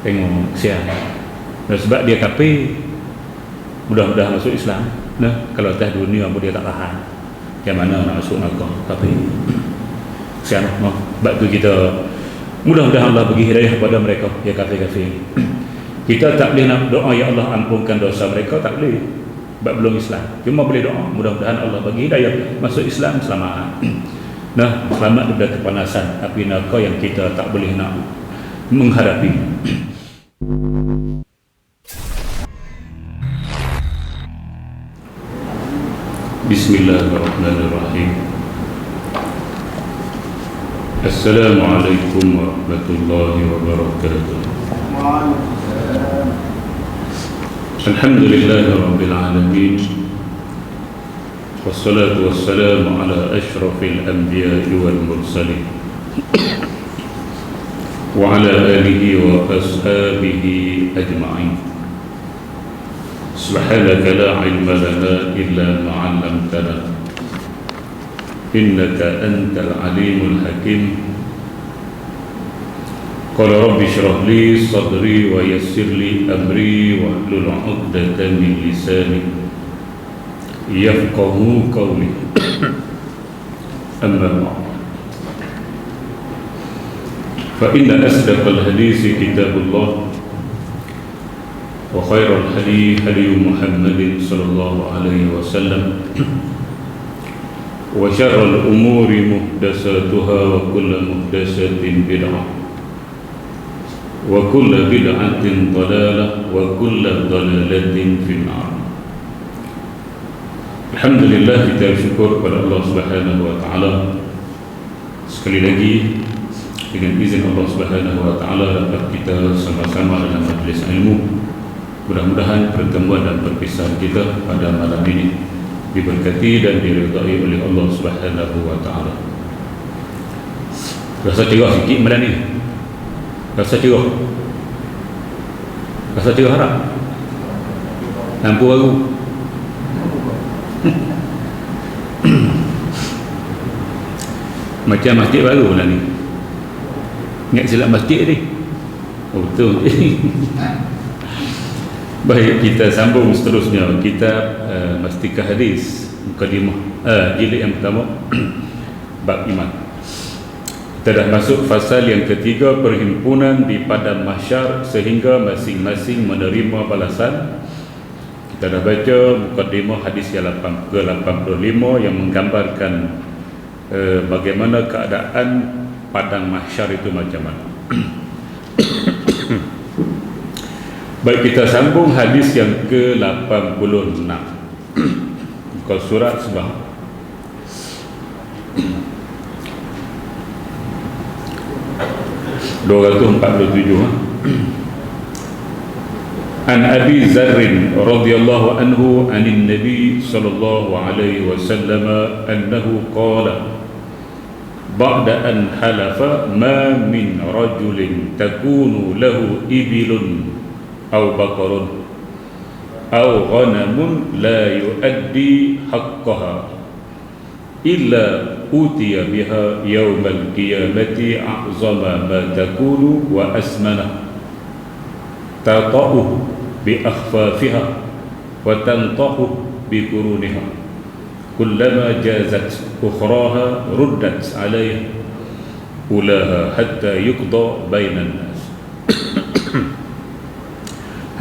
tengok siang. Nah, sebab dia kafir, mudah-mudahan masuk Islam. Nah, kalau atas dunia pun dia tak tahan, yang mana nak masuk neraka kafir. Siang, no. Sebab tu kita mudah-mudahan Allah bagi hidayah kepada mereka yang kafir-kafir. Kita tak boleh nak doa ya Allah ampunkan dosa mereka, tak boleh, sebab belum Islam. Cuma boleh doa mudah-mudahan Allah bagi hidayah masuk Islam, selamat. Nah, selamat daripada kepanasan api neraka yang kita tak boleh nak menghadapi. Bismillahirrahmanirrahim. Assalamualaikum warahmatullahi wabarakatuh. Alhamdulillahirabbil alamin. Wassalatu wassalamu ala asyrafil anbiya'i wal mursalin wa ala alihi wa ashabihi ajma'in. Subhanaka la ilma lana illa ma 'allamtana innaka antal alimul hakim. Qala rabbi shrah li sadri wa yassir li amri wa hlul 'uqdatam min lisani yafqahu qawli. Amma ba'd. Fa inna asdaqal hadisi kitabullah wa khairal hadi hadi Muhammadin sallallahu alaihi wasallam wa syarrul umuri muhdatsatuha wa kullu muhdatsatin bid'ah wa kullu bid'atin dhalalah wa kullu dhalalatin finnar. Alhamdulillah, kita bersyukur kepada Allah Subhanahu wa taala. Sekali lagi dengan izin Allah Subhanahu wa taala dapat kita sama-sama dalam majlis ilmu. Mudah-mudahan pertemuan dan perpisahan kita pada malam ini diberkati dan diridai oleh Allah Subhanahu wa taala. Rasa cerah sikit malam ni. Rasa cerah. Rasa cerah harap. Lampu baru. Macam masjid baru malam ni. Ingat silap masjid ni. Oh, betul. Baik, kita sambung seterusnya kitab Mastikah Hadis Mukadimah jilid yang pertama bab iman. Kita dah masuk fasal yang ketiga, perhimpunan di padang mahsyar sehingga masing-masing menerima balasan. Kita dah baca Mukadimah hadis yang ke-85 yang menggambarkan bagaimana keadaan padang mahsyar itu macam mana. Baik, kita sambung hadis yang ke-86. Buka surat sebab 247. An Abi Zarrin radhiyallahu anhu anin Nabi sallallahu alaihi wasallam annahu qala ba'da an halafa ma min rajulin takunu lahu ibilun aw baqarun aw ghanamun la yuaddi haqqaha illa utiya biha yawmal qiyamati a'zama ma takunu wa asmana taqa'u bi akhfafiha wa tantahu bi quruniha kullama jazat ukhraha ruddat 'alayha ulaha hatta yuqda bainan nas.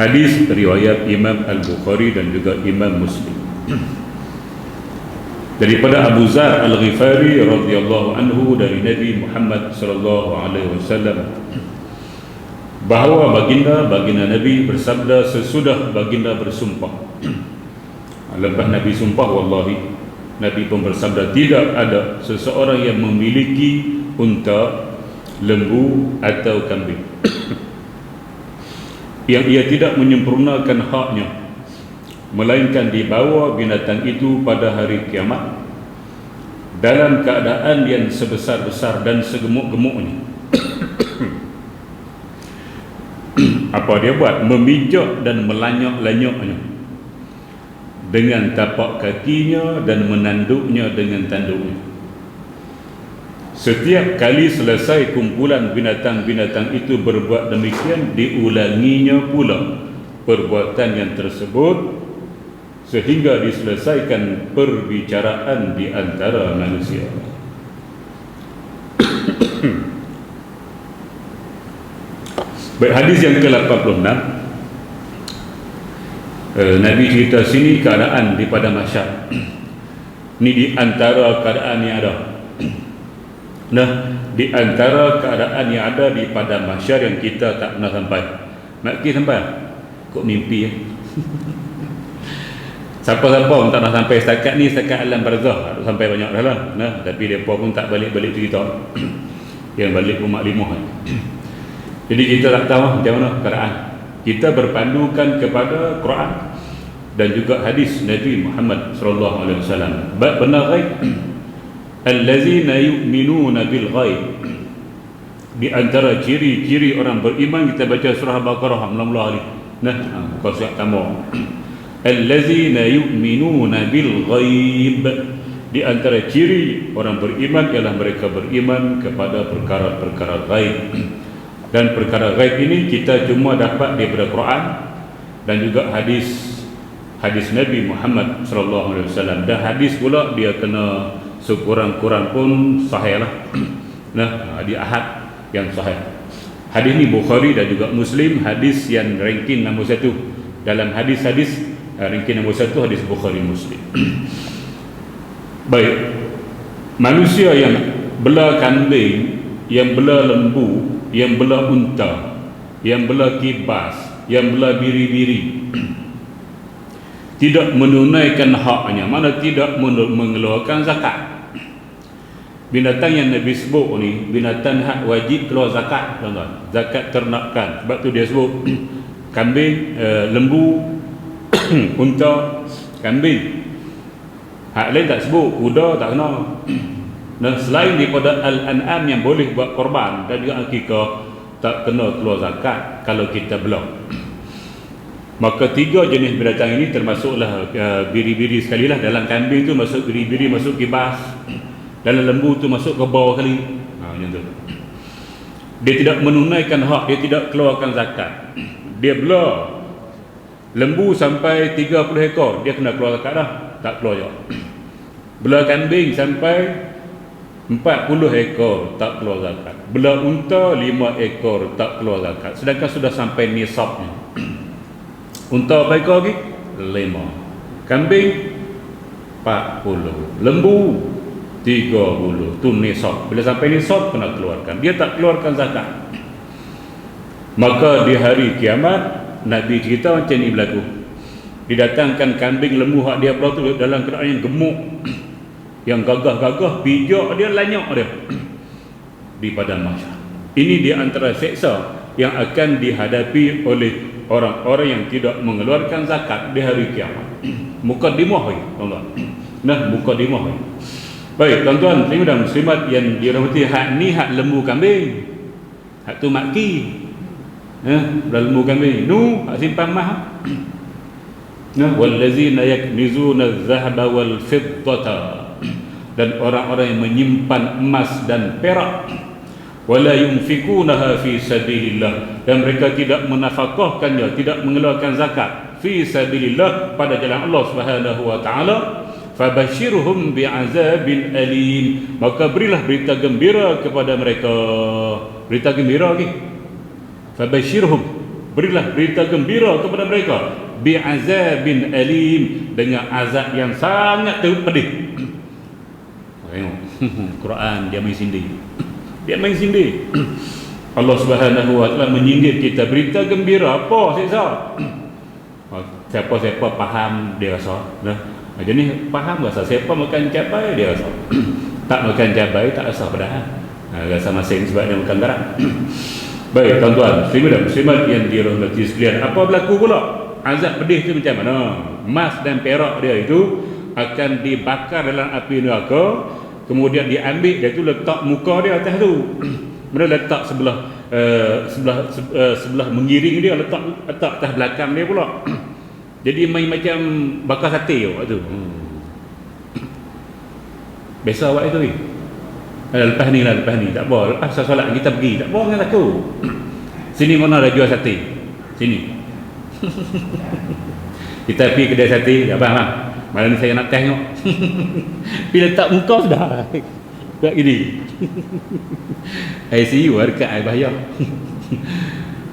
Hadis riwayat Imam Al-Bukhari dan juga Imam Muslim. Daripada Abu Zar Al-Ghifari radhiyallahu anhu dari Nabi Muhammad sallallahu alaihi wasallam bahawa baginda Nabi bersabda sesudah baginda bersumpah. Lepas Nabi sumpah, wallahi, Nabi pun bersabda, tidak ada seseorang yang memiliki unta, lembu atau kambing yang ia tidak menyempurnakan haknya, melainkan dibawa binatang itu pada hari kiamat dalam keadaan yang sebesar-besar dan segemuk-gemuknya. Apa dia buat? Memijak dan melanyak-lanyaknya dengan tapak kakinya dan menanduknya dengan tanduknya. Setiap kali selesai kumpulan binatang-binatang itu berbuat demikian, diulanginya pula perbuatan yang tersebut sehingga diselesaikan perbicaraan di antara manusia. Baik, hadis yang ke-86, Nabi cerita sini keadaan di pada masyar. Ini di antara keadaan yang ada. Nah, di antara keadaan yang ada di pada masyar yang kita tak pernah sampai. Nak pergi sampai? Kok mimpi ya? Siapa-siapa pun tak pernah sampai setakat ni, setakat alam barzah tak sampai banyak dah lah. Nah, tapi mereka pun tak balik-balik cerita. Yang balik pun maklimah. Jadi kita tak tahu macam mana keadaan. Kita berpandukan kepada Quran dan juga hadis Nabi Muhammad sallallahu alaihi wasallam. Benar ghaib. Allazina yu'minuna bil ghaib. Di antara ciri-ciri orang beriman, kita baca surah Baqarah mula-mula kali. Nah, kau siap tambah. Allazina yu'minuna bil ghaib. Di antara ciri orang beriman ialah mereka beriman kepada perkara-perkara ghaib. Dan perkara ghaib ini kita cuma dapat daripada Quran dan juga hadis Nabi Muhammad sallallahu alaihi wasallam. Dan hadis pula dia kena sekurang-kurang pun sahih lah. Nah, di ahad yang sahih. Hadis ni Bukhari dan juga Muslim, hadis yang ranking nombor 1 dalam hadis-hadis. Ranking nombor 1 hadis Bukhari Muslim. Baik, manusia yang bela kambing, yang bela lembu, yang bela unta, yang bela kibas, yang bela biri-biri, tidak menunaikan haknya, mana tidak mengeluarkan zakat. Binatang yang Nabi sebut ni binatang hak wajib keluar zakat, tuan-tuan. Zakat ternakan. Sebab tu dia sebut kambing, lembu, unta, kambing. Hak lain tak sebut, kuda tak kena. Dan selain daripada al-an'am yang boleh buat korban dan juga akikah, tak kena keluar zakat kalau kita belum. Maka 3 jenis binatang ini termasuklah biri-biri sekali lah. Dalam kambing tu masuk biri-biri, masuk kibas. Dalam lembu tu masuk ke bawah kali. Macam tu. Dia tidak menunaikan hak, dia tidak keluarkan zakat. Dia bela lembu sampai 30 ekor, dia kena keluar zakat dah. Tak keluar juga. Bela kambing sampai 40 ekor, tak keluar zakat. Bela unta 5 ekor, tak keluar zakat. Sedangkan sudah sampai nisabnya. Unta berapa ekor lagi? 5. Kambing 40. Lembu 30. Tu nisab. Bila sampai nisab kena keluarkan. Dia tak keluarkan zakat. Maka di hari kiamat Nabi cerita macam ni berlaku. Didatangkan kambing, lembu hak dia pula tu dalam keadaan yang gemuk, yang gagah-gagah, pijak dia, lanyak dia di padang mahsyar. Ini di antara seksa yang akan dihadapi oleh orang-orang yang tidak mengeluarkan zakat di hari kiamat. Mukadimah ni, tuan-tuan. Nah, mukadimah ni. Baik, tuan-tuan, muslimin dan muslimat yang dirahmati, hak ni hak lembu kambing. Hak tu maki. Lembu kambing. Nu hak simpan mah. Nah, wallazina yaknizuna adh-dhahaba wal fiddata. Dan orang-orang yang menyimpan emas dan perak, wala yunfikunaha fi sabilillah, dan mereka tidak menafkahkannya, tidak mengeluarkan zakat fi sabilillah, pada jalan Allah Subhanahu wa taala. Fabashirhum bi'azabin alim, maka berilah berita gembira kepada mereka. Berita gembira lagi. Fabashirhum, berilah berita gembira kepada mereka bi'azabin alim, dengan azab yang sangat pedih. Tengok Quran dia main sindir. Dia main sindir. Allah Subhanahu wa taala menyindir kita, berita gembira apa siksa. Siapa-siapa faham dia rasa. Nah, jadi ni faham rasa siapa makan cabai dia rasa. Tak makan cabai tak rasa padahal. Rasa masing sebab dia makan garam. Baik, tuan-tuan, muslimin dan muslimat yang dirahmati sekalian, apa berlaku pula? Azab pedih tu macam mana? Emas dan perak dia itu akan dibakar dalam api neraka, kemudian diambil, dia tu letak muka dia atas tu. Mana letak sebelah mengiring dia, letak atas belakang dia pula. Jadi main macam bakar sate waktu tu. Biasa awak itu ni. Lepas ni lah, lepas ni. Tak apa. Lepas solat kita pergi. Tak apa, jangan takut. Sini mana ada jual sate? Sini. Kita pergi kedai sate. Abang, bang. Malam ni saya nak tengok. Bila tak muka sudah. Tak gini. ICU dekat air bahaya.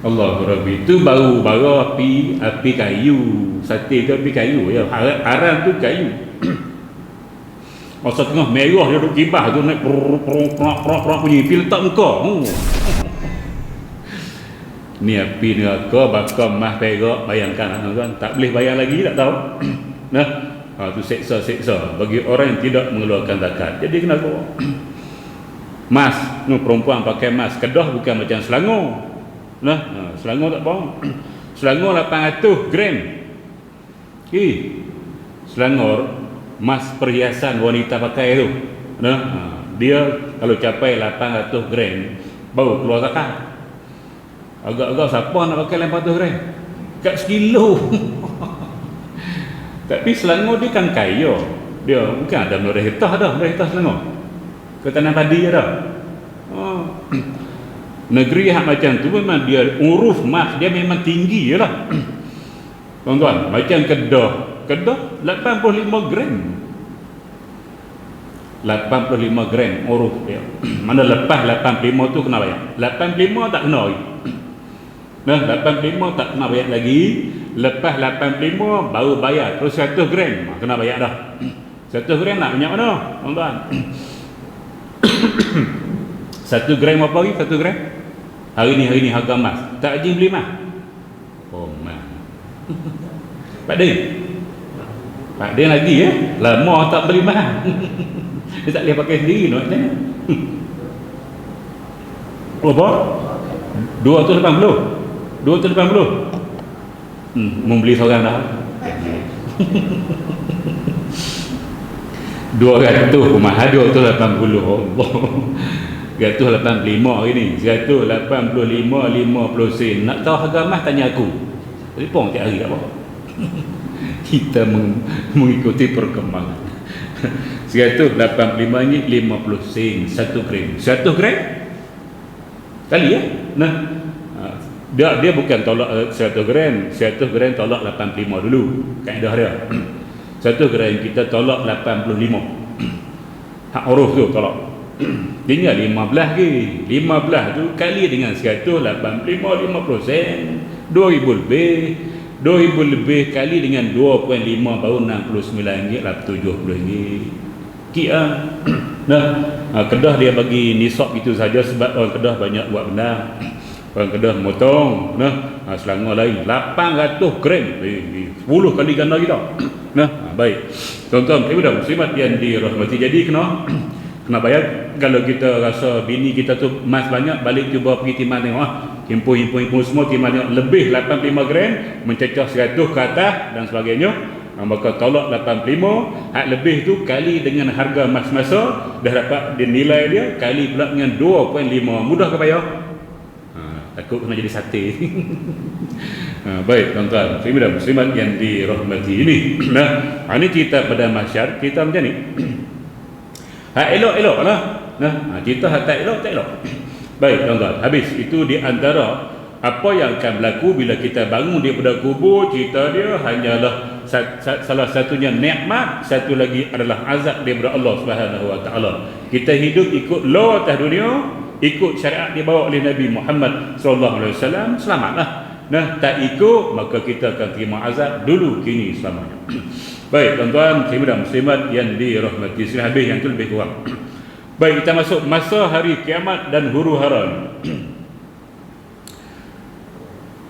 Allah Rabbi. Itu baru api kayu. Sate tu api kayu. Ya, haram tu kayu. Masa tengah merah dia duduk kibah tu naik prok bunyi. Bila tak muka. Ni api neraka bakar mah perak. Bayangkan tuan-tuan. Tak boleh bayang lagi, tak tahu. Nah, tu seksa bagi orang yang tidak mengeluarkan zakat. Jadi kenapa? Mas, perempuan pakai mas. Kedah bukan macam Selangor. Nah, Selangor tak faham. Selangor 800 gram. Selangor mas perhiasan wanita pakai tu. Nah, dia kalau capai 800 gram baru keluar zakat. Agak-agak siapa nak pakai 800 gram? Kat sekilo. Tapi Selangor dia kan kaya. Dia bukan ada merintah dah, merintah Selangor. Ke tanah padi ada. Negeri yang macam tu memang dia uruf mas dia memang tinggi lah. Tuan-tuan, macam Kedah 85 gram. 85 gram uruf dia. Mana lepas 85 tu kena bayar. 85 tak kena lagi. Nah, 85 tak kena bayar lagi. Lepas 85 baru bayar. Terus 100 gram kena bayar dah. 100 gram nak banyak mana, tuan-tuan? 1 gram apa lagi? 1 gram? Hari ni harga emas. Tak haji beli emas. Oh man. Pak Din lagi ya. Lama tak beli emas. Dia tak boleh pakai sendiri nak macam mana? Berapa? 280. Membeli seorang dah. 200 mahal 280. Allah. 185 hari ni. 185 50 sen. Nak tahu harga emas tanya aku. Telefon tiap hari tak apa. Kita mengikuti perkembangan. 185 ni 50 sen 1 gram. 1 gram kali ya. Nah, dia bukan tolak 1 gram. 1 gram tolak 85 dulu kaedah dia. 1 gram kita tolak 85. Hak uruf tu tolak. Tinggal 15 ke. 15 tu kali dengan 185 50 sen 2000 lebih kali dengan 2.5 baru RM69 lah RM70. Kia. Nah, Kedah dia bagi nisab itu saja sebab orang Kedah banyak buat benda. Orang Kedah motong. Nah, Selangor lain 800 gram. 10 kali ganda kita. Nah, baik. Tuan-tuan, ibu-ibu muslimat yang dirahmati, jadi kena bayar. Kalau kita rasa bini kita tu emas banyak, balik cuba pergi timbang tengok himpun semua timbang tengok lebih 85 gram, mencecah 100 ke atas dan sebagainya, maka tolak 85. Hak lebih tu kali dengan harga emas masa dah dapat dinilai dia, kali pula dengan 2.5. Mudah ke bayar? Takut kena jadi sate. Baik tuan-tuan, muslimat yang dirahmati ini. Nah, ini cerita pada masyarakat kita macam ni. Elok lah. Nah, cerita tak elok. Baik tuan-tuan, habis itu di antara apa yang akan berlaku bila kita bangun daripada kubur. Cerita dia hanyalah salah satunya nikmat, satu lagi adalah azab daripada Allah Subhanahu Wa Taala. Kita hidup ikut law atas dunia, ikut syariat dibawa oleh Nabi Muhammad sallallahu alaihi wasallam, selamatlah. Nah, tak ikut maka kita akan terima azab dulu kini selamanya. Baik tuan-tuan, muslimat yang dirahmati sekalian, habis yang tu lebih kurang. Baik, kita masuk masa hari kiamat dan huru-hara.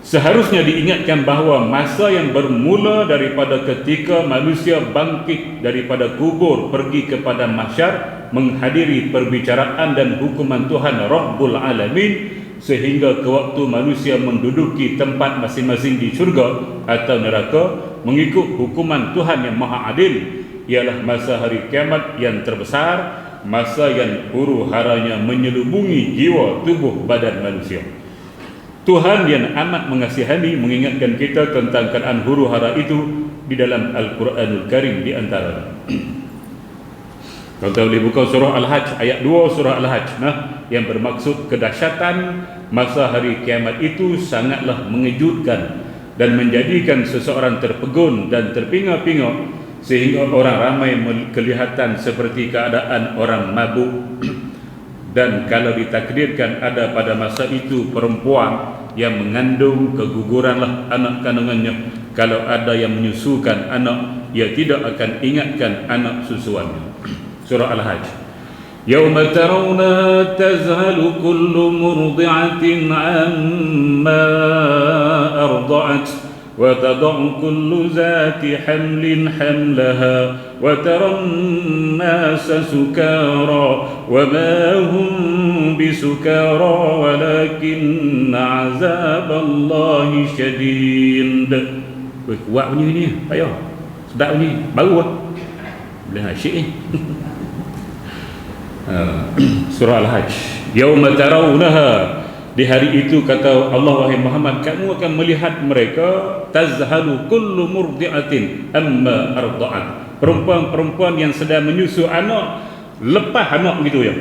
Seharusnya diingatkan bahawa masa yang bermula daripada ketika manusia bangkit daripada kubur pergi kepada mahsyar menghadiri perbicaraan dan hukuman Tuhan Rabbul Alamin, sehingga ke waktu manusia menduduki tempat masing-masing di syurga atau neraka mengikut hukuman Tuhan yang Maha Adil, ialah masa hari kiamat yang terbesar, masa yang huru-haranya menyelubungi jiwa tubuh badan manusia. Tuhan yang amat mengasihani mengingatkan kita tentang keadaan huru-hara itu di dalam Al-Quranul Karim di antara Tuan-tuan boleh buka surah Al-Hajj ayat 2 surah Al-Hajj yang bermaksud kedahsyatan masa hari kiamat itu sangatlah mengejutkan dan menjadikan seseorang terpegun dan terpinga-pinga sehingga orang ramai kelihatan seperti keadaan orang mabuk. Dan kalau ditakdirkan ada pada masa itu perempuan yang mengandung, keguguranlah anak kandungannya. Kalau ada yang menyusukan anak, ia tidak akan ingatkan anak susuannya. Surah Al-Hajj. Yauma tarawna tazhalu kullu murdi'atin amma arda'at wa tad'u kullu zati hamlin hamlaha wa taran nasa sukara wa ma hum bisukara walakinna azaballahi syadid. Weh, kuat bunyi ni, payah. Sedap bunyi, baru lah. Boleh asyik ni. Surah Al-Hajj. Yauma tarawunaha, di hari itu kata Allah, wahai Muhammad, kamu akan melihat mereka tazhalu kullu murdi'atin amma arda'at. Perempuan-perempuan yang sedang menyusu anak lepas anak gitu ya.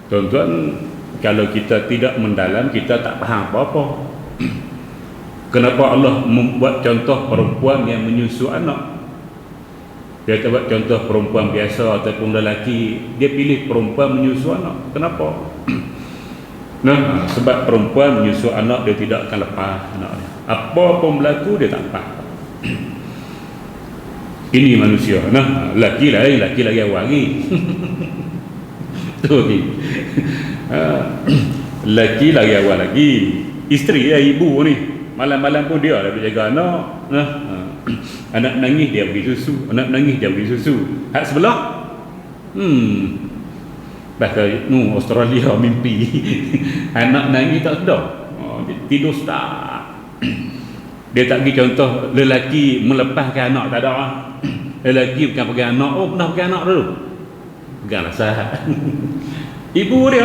Tuan-tuan, kalau kita tidak mendalam, kita tak faham apa-apa. Kenapa Allah membuat contoh perempuan yang menyusu anak? Dia tak buat contoh perempuan biasa ataupun lelaki. Dia pilih perempuan menyusu anak. Kenapa? Nah, sebab perempuan menyusu anak, dia tidak akan lepas anaknya. Apa pun berlaku, dia tak lepas. Ini manusia. Nah, lelaki lain, lelaki lagi awal lagi. Tu lagi. Lelaki lagi awal lagi. Isteri ya, ibu ni. Malam-malam pun dia dah jaga anak. Nah, anak nangis dia beri susu, anak nangis dia beri susu. Hak sebelah bahkan Australia mimpi anak nangis tak sedar, tidur start. Dia tak pergi contoh lelaki melepaskan anak, tak ada. Lelaki bukan pegang anak, pernah pegang anak dulu, peganglah sah. Ibu dia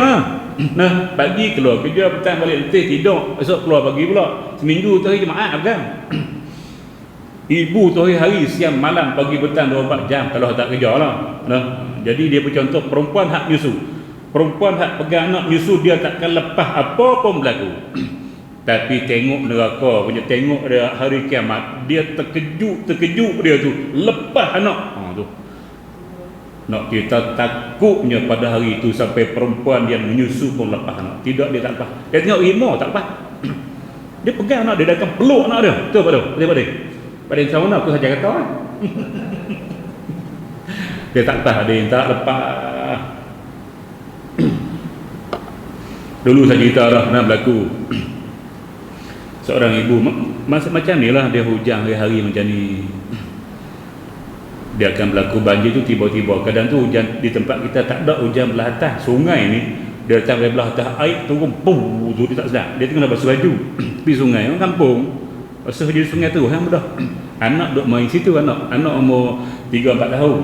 nah, pagi keluar kerja, petang balik letih tidur, esok keluar pagi pula, seminggu tu hari Jumaat pegang. Ibu tu hari siang malam pagi petang 24 jam kalau tak kerja lah. Nah, jadi dia bercontoh perempuan hak nyusu. Perempuan hak pegang anak nyusu, dia takkan lepas apa pun berlaku. Tapi tengok neraka punya, tengok dia hari kiamat, dia terkejut dia tu lepas anak. Tu. Nak kita takutnya pada hari itu sampai perempuan yang menyusu pun lepas anak. Tidak, dia tak lepas. Dia tengok rimau tak lepas. Dia pegang anak, dia datang peluk anak dia. Tu apa tu? Pada yang sama nak aku saja kata kan. Dia tak lepas, ada yang tak lepas. Dulu saya cerita dah pernah berlaku. Seorang ibu macam ni lah, dia hujang hari-hari macam ni. Dia akan berlaku banjir tu tiba-tiba. Kadang tu hujan di tempat kita tak ada hujan belah atas. Sungai ni dia datang dari belah atas, air turun pum, tu dia tak sedap. Dia tengah basuh baju. Pergi sungai, orang kampung. Basuh di sungai tu hang mudah. Anak duk main situ, anak umur 3-4 tahun.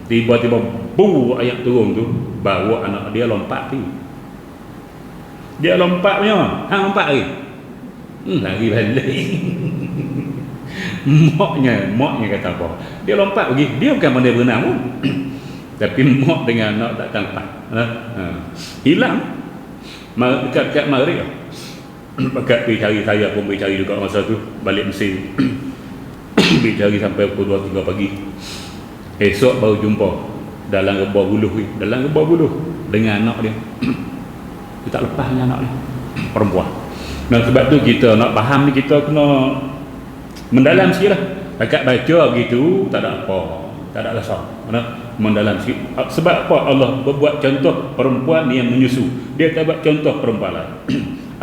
Tiba-tiba bu air turun tu, bawa anak dia lompat pergi. Dia lompat punya, hang lompat lagi. Lari balik. Maknya kata apa? Dia lompat pergi. Dia bukan pandai berenang pun. Tapi mak dengan anak takkan lepas. Hilang. Dekat Maghrib. Dekat pergi cari, saya pun pergi cari juga masa tu. Balik Mesir. Pergi cari sampai pukul 2-3 pagi. Esok baru jumpa dalam rebah buluh ni. Dalam rebah buluh dengan anak dia. Dia tak lepas dengan anak dia. Perempuan. Nah, sebab tu kita nak faham ni, kita kena mendalam sikit lah. Dekat baca begitu tak ada apa, tak ada rasa. Mendalam sikit. Sebab apa Allah berbuat contoh perempuan yang menyusu, dia tak buat contoh perempuan lain.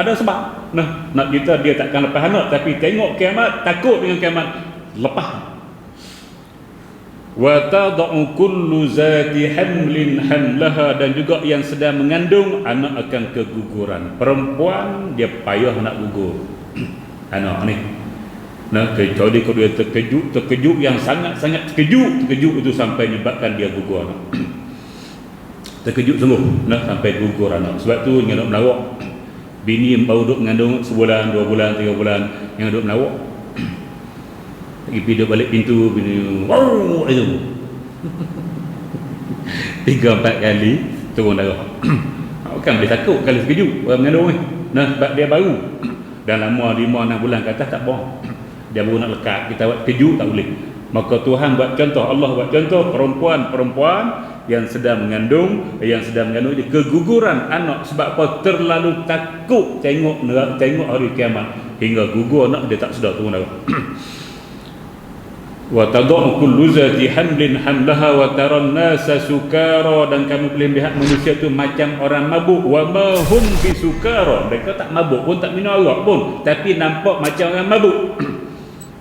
Ada sebab. Nah, nak kita dia takkan lepas anak, tapi tengok kiamat, takut dengan kiamat, lepas. Wa tad'u kullu zati hamlin hamlaha, dan juga yang sedang mengandung anak akan keguguran. Perempuan dia payah nak gugur anak ni. Nah, kecuali kalau dia terkejut yang sangat-sangat terkejut itu sampai menyebabkan dia gugur anak. Terkejut sungguh, nah, sampai gugur anak. Sebab tu yang nak melawak, bini yang baru duduk mengandung sebulan, 2 bulan, 3 bulan, yang duduk melawak, pergi duduk balik pintu, bini wow itu 3-4 kali turun darah. Kan boleh takut kalau sekejap orang mengandung ni. Nah, sebab dia baru. Dan lama 5-6 bulan ke atas tak bohong. Dia baru nak lekat, kita buat kejut tak boleh. Maka Tuhan buat contoh, Allah buat contoh perempuan yang sedang mengandung dia keguguran anak. Sebab apa? Terlalu takut tengok hari kiamat hingga gugur anak, dia tak sedar turun darah. Wa tadau kullu zati hamlin hamlaha wa taran nasa sukara, dan kamu boleh lihat manusia tu macam orang mabuk. Wa ma hum bisukara, mereka tak mabuk pun, tak minum arak pun, tapi nampak macam orang mabuk.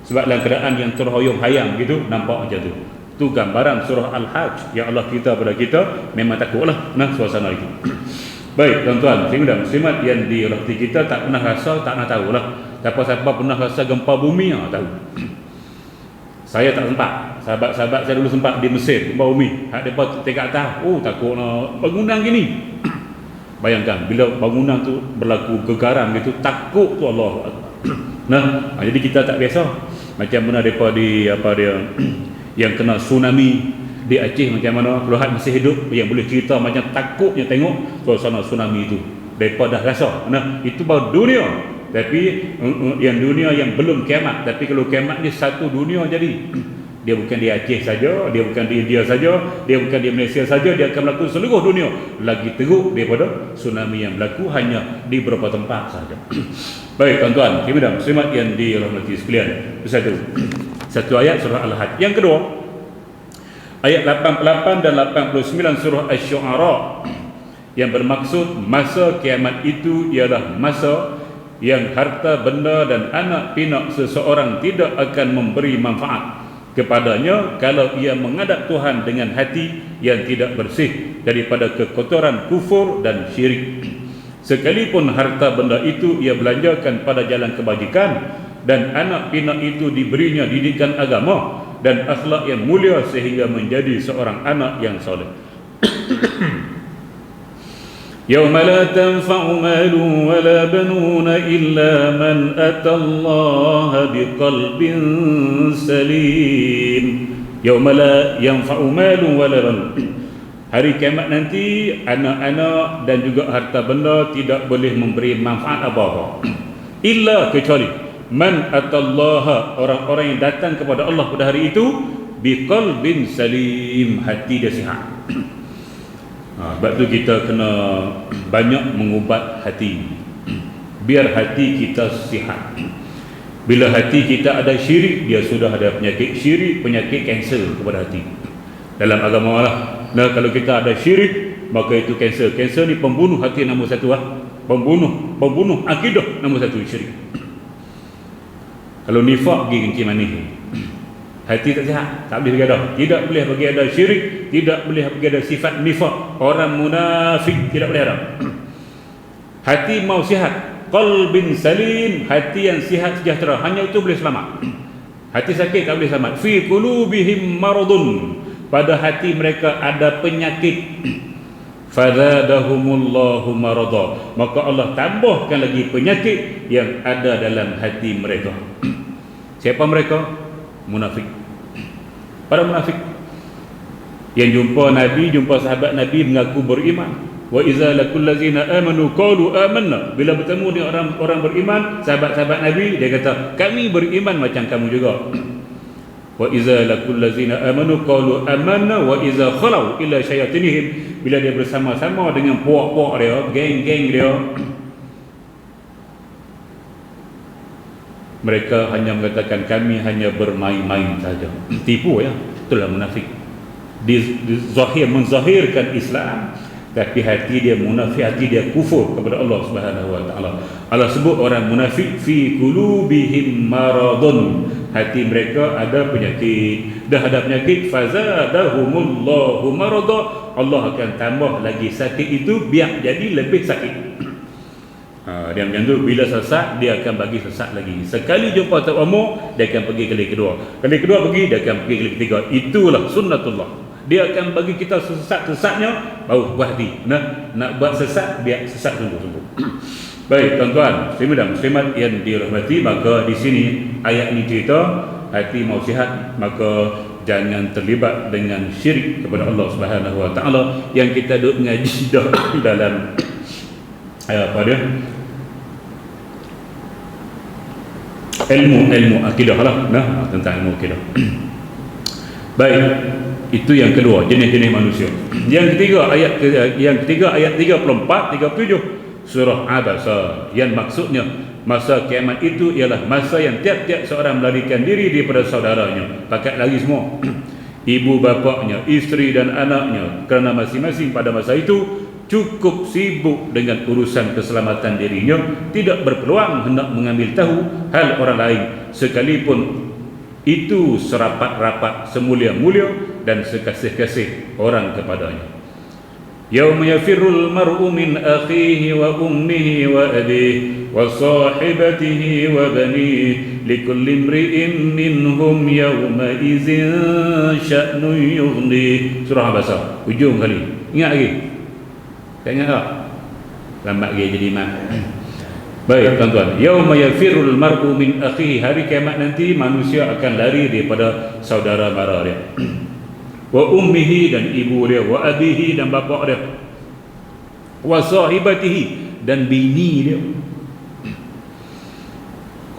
Sebab dalam keadaan yang terhoyong-hayang gitu, nampak macam tu. Tu gambaran surah Al-Hajj yang Allah cerita pada kita. Memang takutlah suasana itu. Baik tuan-tuan, muslimat yang dirahmati kita, tak pernah rasa, tak nak tahulah. Siapa-siapa pernah rasa gempa bumi tahu. Saya tak sempat. Sahabat-sahabat saya dulu sempat di Mesir, gempa bumi. Hak depa tingkat atas, takut nak bangunan gini. Bayangkan bila bangunan tu berlaku gegaran gitu, takut tu Allah. Jadi kita tak biasa. Macam mana depa di yang kena tsunami di Aceh macam mana. Kalau hak masih hidup yang boleh cerita macam takutnya tengok suasana tsunami itu. Depa dah rasa. Itu baru dunia. Tapi yang dunia yang belum kiamat. Tapi kalau kiamat ni satu dunia jadi. Dia bukan di Aceh saja, dia bukan di India saja, dia bukan di Malaysia saja, dia akan berlaku seluruh dunia. Lagi teruk daripada tsunami yang berlaku hanya di beberapa tempat saja. Baik tuan-tuan, muslimat yang dirahmati sekalian. Satu ayat surah Al-Hajj. Yang kedua, ayat 88 dan 89 surah Asy-Syu'ara, yang bermaksud masa kiamat itu ialah masa yang harta benda dan anak pinak seseorang tidak akan memberi manfaat kepadanya kalau ia menghadap Tuhan dengan hati yang tidak bersih daripada kekotoran kufur dan syirik. Sekalipun harta benda itu ia belanjakan pada jalan kebajikan, dan anak pinak itu diberinya didikan agama dan akhlak yang mulia sehingga menjadi seorang anak yang soleh. Yauma la tanfa'u malun wa la banuna illa man atallaha biqalbin salim. Yauma la yanfa'u malun wa la banun. Hari kiamat nanti anak-anak dan juga harta benda tidak boleh memberi manfaat apa-apa. Illa kecuali man atallaha, orang-orang yang datang kepada Allah pada hari itu biqalbin salim, hati dia sihat. Sebab tu kita kena banyak mengubat hati, biar hati kita sihat. Bila hati kita ada syirik, dia sudah ada penyakit syirik, penyakit kanser kepada hati. Dalam agama lah. Kalau kita ada syirik, maka itu kanser. Kanser ni pembunuh hati nombor satu Pembunuh akidah nombor satu, syirik. Kalau nifak pergi kencing manis, hati tak sihat, tak boleh bagi ada. Tidak boleh bagi ada syirik, tidak boleh bagi ada sifat nifak. Orang munafik tidak boleh ada. Hati mau sihat, qalbin salim, hati yang sihat sejahtera, hanya itu boleh selamat. Hati sakit tak boleh selamat. Fi qulubihim maradun, pada hati mereka ada penyakit. Fazadahumullahu marada, maka Allah tambahkan lagi penyakit yang ada dalam hati mereka. Siapa mereka? Munafik. Para munafik yang jumpa Nabi, jumpa sahabat Nabi mengaku beriman. Wa iza laqul ladzina amanu qalu amanna, bila bertemu dengan orang beriman, sahabat-sahabat Nabi, dia kata kami beriman macam kamu juga. Wa iza laqul ladzina amanu qalu amanna wa iza khalau ila syayatinihim, bila dia bersama-sama dengan puak-puak dia, geng-geng dia, mereka hanya mengatakan kami hanya bermain-main saja. Tipu ya, itulah munafik. Zahir menzahirkan Islam, tapi hati dia munafik, hati dia kufur kepada Allah Subhanahu wa taala. Allah sebut orang munafik fi qulubihim maradun, hati mereka ada penyakit. Dah ada penyakit, fazadahumullahu marada, Allah akan tambah lagi sakit itu biar jadi lebih sakit. Dia macam tu, bila sesat dia akan bagi sesat lagi. Sekali jumpa tak umur, dia akan pergi kali kedua. Kali kedua pergi, dia akan pergi kali ketiga. Itulah sunnatullah. Dia akan bagi kita sesat-sesatnya baru buat hati. Nak buat sesat, biar sesat sungguh-sungguh. Baik tuan-tuan, muslimin dan muslimat yang dirahmati, maka di sini ayat ini cerita hati mau sihat, maka jangan terlibat dengan syirik kepada Allah Subhanahu wa taala yang kita duk ngaji dalam apa dia ilmu akidah lah, nah tentang ilmu akidah. Baik, itu yang kedua, jenis-jenis manusia. Yang ketiga ayat 34 37 surah Abasa, yang maksudnya masa kiamat itu ialah masa yang tiap-tiap seorang melarikan diri daripada saudaranya, pakat lari semua, ibu bapaknya, isteri dan anaknya, kerana masing-masing pada masa itu cukup sibuk dengan urusan keselamatan dirinya, tidak berpeluang hendak mengambil tahu hal orang lain, sekalipun itu serapat-rapat, semulia-mulia dan sekasih-kasih orang kepadanya. Yauma yafirrul mar'u min akhihi wa ummihi wa abihi wa sahibatihi wa banihi likulli imri'in minhum yawma idzin sya'nun yughni. Surah Abasa ujung kali. Ingat lagi? Tak ingat tak? Lambat lagi jadi imam. Baik tuan-tuan, yauma yafirrul mar'u min akhihi, hari kiamat nanti manusia akan lari daripada saudara mara dia. Wa ummihi, dan ibu dia, wa abihi, dan bapa dia, wa sahibatihi, dan bini dia.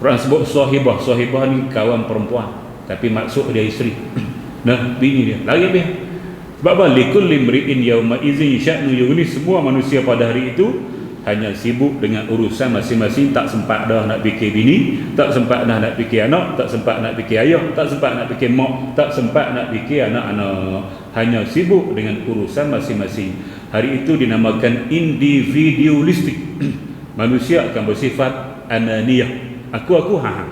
Quran sebut sahibah. Sahibah ni kawan perempuan, tapi maksud dia isteri. Nah, bini dia lari habis. Sebab apa? Likulli imri'in yawma idzin sya'nu yughni, semua manusia pada hari itu hanya sibuk dengan urusan masing-masing, tak sempat dah nak fikir bini, tak sempat dah nak fikir anak, tak sempat nak fikir ayah, tak sempat nak fikir mak, tak sempat nak fikir anak-anak, hanya sibuk dengan urusan masing-masing. Hari itu dinamakan individualistik. Manusia akan bersifat ananiyah, aku tak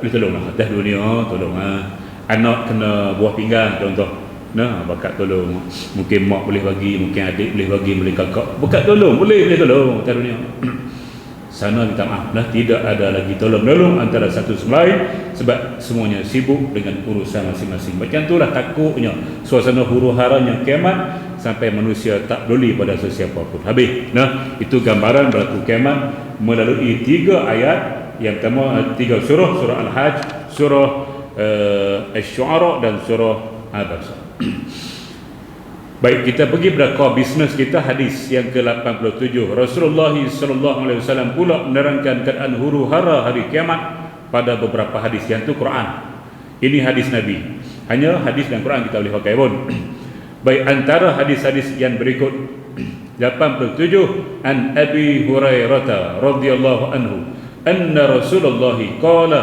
boleh tolonglah atas dunia, tolonglah anak kena buah pinggang contoh. Nah, bakat tolong. Mungkin mak boleh bagi, mungkin adik boleh bagi, boleh kakak. Bakat tolong, boleh tolong atas dunia. Sana minta maaf lah, tidak ada lagi tolong-menolong antara satu sama lain, sebab semuanya sibuk dengan urusan masing-masing. Macam itulah takutnya suasana huru-haranya kiamat, sampai manusia tak peduli pada sesiapa pun. Habis. Nah, itu gambaran berlaku kiamat melalui 3 ayat. Yang pertama 3 surah, surah Al-Hajj, surah Asy-Syu'ara, dan surah Abasa. Baik, kita pergi pada core business kita, hadis yang ke-87. Rasulullah SAW pula menerangkan keadaan huru-hara hari kiamat pada beberapa hadis, yang itu Quran. Ini hadis Nabi. Hanya hadis dan Quran kita boleh pakai pun. Baik, antara hadis-hadis yang berikut 87, an Abi Hurairah radhiyallahu anhu anna Rasulullah qala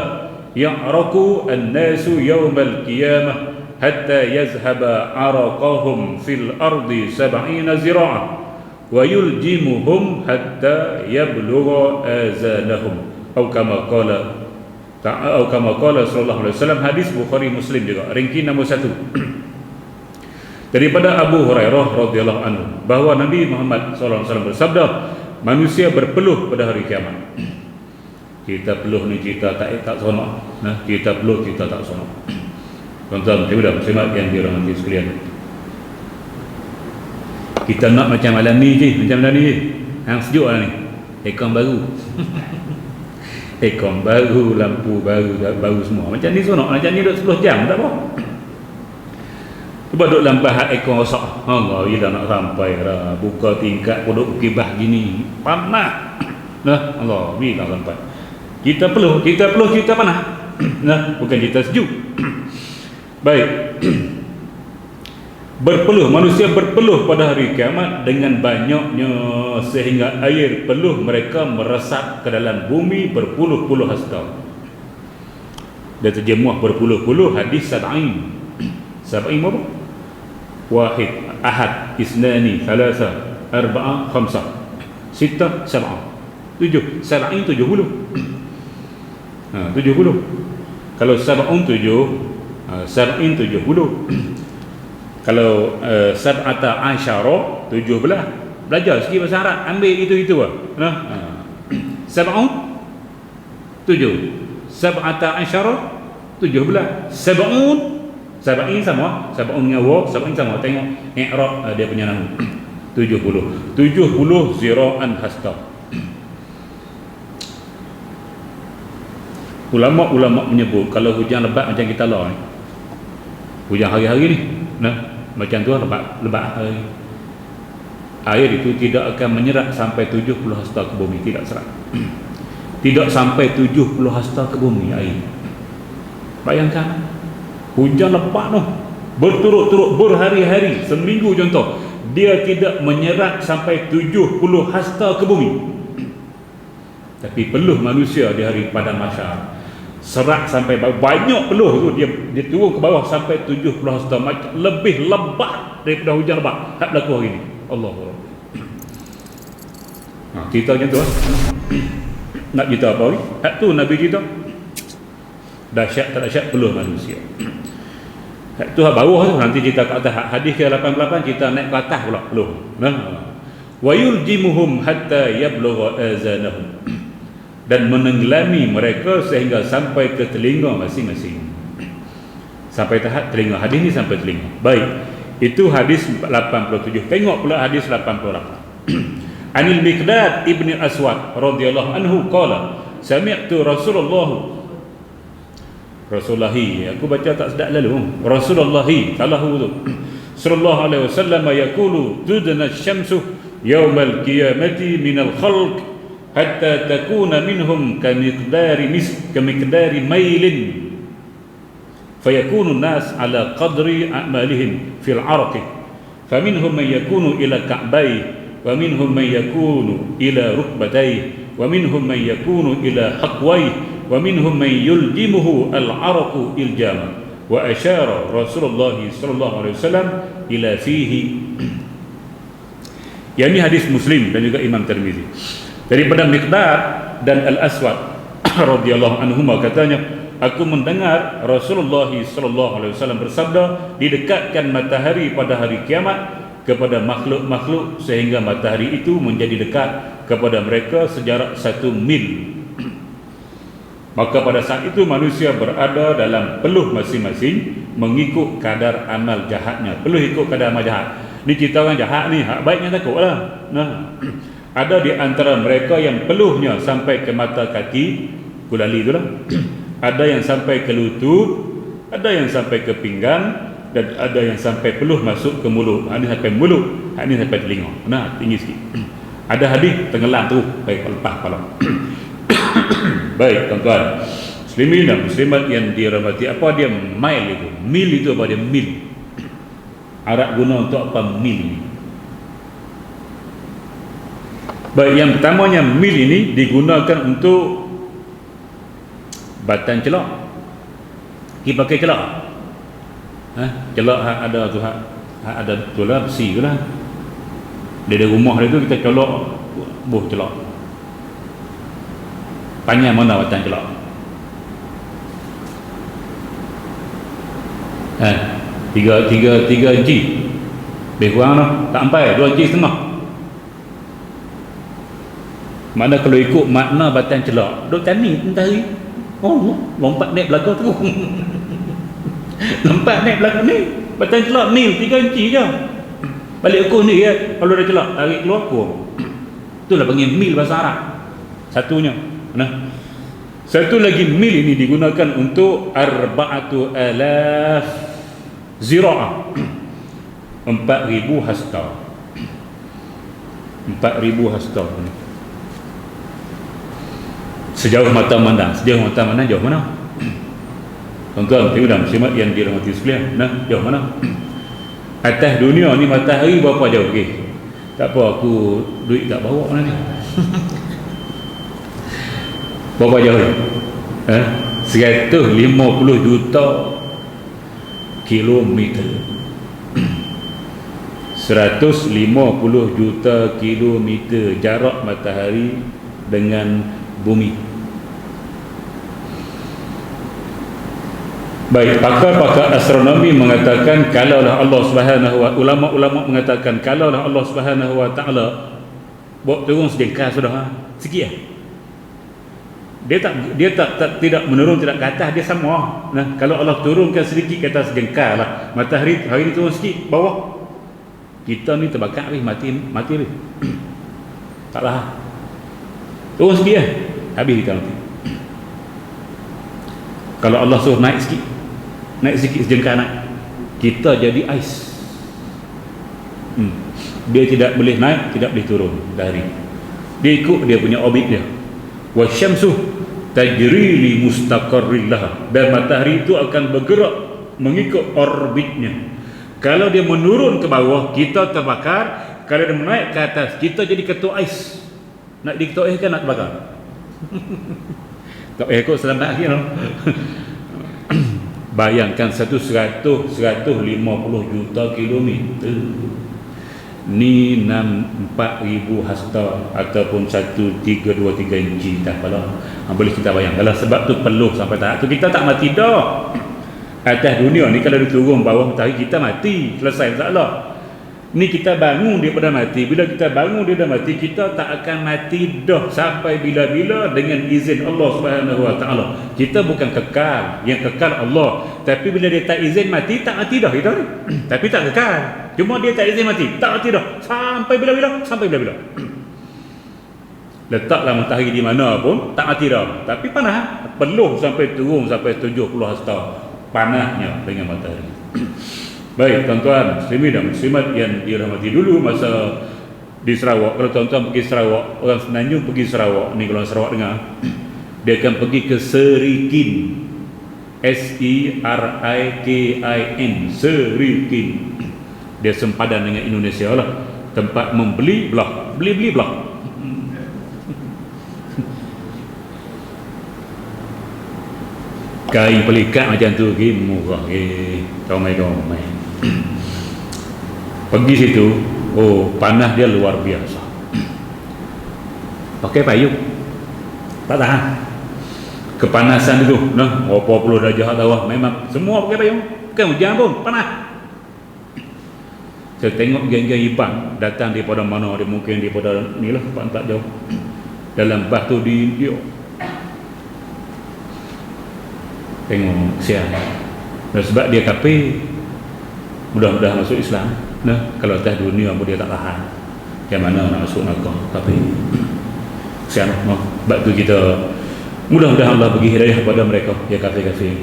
ya'raku an-nasu yawmal qiyamah hatta yazhaba araqahum fil ardi 70 zira'ah wa yuljimuhum hatta yablugha azanahum, atau kama qala sallallahu alaihi wasallam. Hadis Bukhari Muslim juga, ringki nombor 1 daripada Abu Hurairah radhiyallahu anhu bahawa Nabi Muhammad sallallahu alaihi wasallam bersabda, manusia berpeluh pada hari kiamat. Kita peluh ni kita tak sonok, nah, kita peluh kita tak sonok. Tuan-tuan, ibu-ibu muslimat yang dirahmati sekalian, kita nak macam malam ni je, yang sejuk lah ni, aircon baru aircon baru, lampu baru semua, macam ni sonok, macam ni duduk 10 jam tak apa. Cuba duduk lambat aircon rosak, Allah, bila nak sampai dah buka tingkat duduk kibah gini panas, nah Allah, bila sampai kita peluh kita panas, nah bukan kita sejuk. Baik, berpeluh, manusia berpeluh pada hari kiamat dengan banyaknya sehingga air peluh mereka meresap ke dalam bumi berpuluh-puluh hasta. Dia terjemuh berpuluh-puluh hadis sab'in. Sab'in apa? Wahid, ahad, isnani, thalatha, arba'a, khamsah, sittah, sab'ah, 7. Sab'in 70. 70. Kalau sab'un 7, sab'in 70. Kalau sab'ata asyara 17. Belajar sikit bahasa Arab, ambil itu lah. Sab'un 7, sab'ata asyara 17. Sab'in sama, sab'un dengan waw, sab'in sama. Tengok i'rab dia punya nama. 70 zira'an hasta. Ulama menyebut kalau hujan lebat macam kita lah ni, hujan hari-hari ni. Macam tu lebat hari. Air itu tidak akan menyerap sampai 70 hasta ke bumi, tidak serap. Tidak sampai 70 hasta ke bumi air. Bayangkan hujan lebat tu berturut-turut berhari-hari, seminggu contoh, dia tidak menyerap sampai 70 hasta ke bumi. Tapi peluh manusia di hari padang mahsyar serat sampai banyak peluh tu, dia turun ke bawah sampai 70 hasta, lebih lebat daripada hujan lebat hak berlaku hari ni. Allahu Akbar. Cerita macam tu nak cerita apa ni? Hak tu Nabi cerita dahsyat tak dahsyat peluh manusia. Hak tu hak bawah tu nanti cerita kat atas. Hadis ke 88 cerita naik ke atas pula peluh. Wa yuljimuhum hatta yablugha azanahum, dan menenggelami mereka sehingga sampai ke telinga masing-masing. Sampai tahap telinga. Hadis ni sampai telinga. Baik, itu hadis 87. Tengok pula hadis 88. Anil Miqdad ibn Aswad radhiyallahu anhu qala sami'tu Rasulullah aku baca tak sedap lalu. Rasulullah sallallahu alaihi wasallam yaqulu tudna asy-syamsu yaumal qiyamati minal khalq hatta takuna minhum kamiqdari mailin fayakunu an-nas ala qadri a'malihim fil 'araqi faminhum man yakunu ila ka'bayhi wa minhum man yakunu ila rukbatayhi wa minhum man yakunu ila haqwayhi wa minhum man yuljimuhu al-'araqu iljama wa asyara Rasulullah sallallahu alaihi wasallam ila fihi. Yang ini hadis Muslim dan juga Imam Tirmizi daripada Miqdad dan Al-Aswad radhiyallahu anhuma, katanya aku mendengar Rasulullah sallallahu alaihi wasallam bersabda, didekatkan matahari pada hari kiamat kepada makhluk-makhluk sehingga matahari itu menjadi dekat kepada mereka sejarak 1 mil. Maka pada saat itu manusia berada dalam peluh masing-masing mengikut kadar amal jahatnya. Peluh ikut kadar amal jahat. Ni cerita orang jahat ni, hak baiknya takutlah. Ada di antara mereka yang peluhnya sampai ke mata kaki, kulali itulah. Ada yang sampai ke lutut, ada yang sampai ke pinggang, dan ada yang sampai peluh masuk ke mulut. Ini sampai mulut, ini sampai telinga. Tinggi sikit. Ada hadis tenggelam tu, baik lepas kepala. Baik tuan-tuan muslimin dan muslimat yang dirahmati, apa dia mil itu? Mil itu apa dia? Mil Arab guna untuk apa mil ini? Baik, yang pertamanya mil ini digunakan untuk batan celak. Kita pakai celak, celak ada tu, ada betul lah, besi tu lah. Dia ada rumah dia tu, kita colok buh celak. Panjang mana batan celak? Tiga inci. Lebih kurang lah, tak sampai 2 inci setengah. Mana kalau ikut makna batan celak, duk tanding entah hari. Lompat naik belakang tu. Lompat naik belakang ni. Batan celak mil 3 inci je. Balik ukur ni ya, kalau dah celak tarik keluar kurang. Itulah panggil mil bahasa Arab. Satunya. Satu lagi mil ini digunakan untuk 4,000 zira'ah, 4,000 hasta. 4,000 hasta. Sejauh mata mandang. Sejauh mata mandang jauh mana? Tuan-tuan dan muslimat yang dirahmati sekalian, jauh mana? Atas dunia ni matahari berapa jauh? Okey. Tak apa, aku duit tak bawa mana ni. Berapa jauh? 150 juta kilometer. 150 juta kilometer jarak matahari dengan bumi. Baik, pakar-pakar astronomi mengatakan kalaulah Allah Subhanahu wa ulama-ulama mengatakan kalaulah Allah Subhanahu wa taala buat turun sejengkal sudah sikit dia tidak menurun, tidak ke atas, dia sama. Kalau Allah turunkan sedikit ke atas sejengkal lah, matahari hari ni turun sikit bawah, kita ni terbakar mati taklah. Turun sikit habis kita mati. Kalau Allah suruh naik sikit sejengkal naik, kita jadi ais. Dia tidak boleh naik, tidak boleh turun dari. Dia ikut dia punya orbit dia. Wasyamsu tajri li mustaqarril laha, dan matahari itu akan bergerak mengikut orbitnya. Kalau dia menurun ke bawah, kita terbakar. Kalau dia menaik ke atas, kita jadi ketua ais. Nak di ketua ais kan nak terbakar. Tak ikut selamat lagi no? Bayangkan 150 juta kilometer. Ni 4,000 hasta ataupun 1,323 inci, tak apalah. Boleh kita bayangkan. Kalau sebab tu peluh sampai tahap tu, kita tak mati dah. Atas dunia ni kalau dia turun bawah matahari, kita mati, selesai masalah. Ni kita bangun daripada mati. Bila kita bangun dia dah mati, kita tak akan mati dah sampai bila-bila dengan izin Allah Subhanahu Wa Taala. Kita bukan kekal, yang kekal Allah. Tapi bila dia tak izin mati, tak mati dah kita ni. Tapi tak kekal. Cuma dia tak izin mati, tak mati dah sampai bila-bila, sampai bila-bila. Letaklah matahari di mana pun tak mati dah. Tapi panas, peluh sampai turun sampai 70 hasta. Panasnya dengan matahari. Baik tuan-tuan muslimin dan muslimat yang dirahmati, dulu masa di Sarawak, kalau tuan-tuan pergi Sarawak, orang Semenanjung pergi Sarawak ni, kalau Sarawak dengar, dia akan pergi ke Serikin, Serikin, Serikin. Dia sempadan dengan Indonesia lah, tempat membeli belah, beli belah. Kain pelikat macam tu, murah, ramai-ramai. Pergi situ, oh panas dia luar biasa. Pakai payung, tak tahan kepanasan itu. Nah, berapa puluh darjah bawah, memang semua pakai payung. Bukan hujan pun, panas. Saya tengok geng-geng Iban datang daripada mana, dia mungkin daripada ni lah, tak jauh. Dalam bas tu di India. Tengok siap. Dan sebab dia kafir, mudah-mudahan masuk Islam. Nah, kalau atas dunia pun dia tak tahan, macam mana nak masuk neraka? Tapi siap, sebab tu kita mudah-mudahan Allah bagi hidayah kepada mereka, ya kafir-kafir.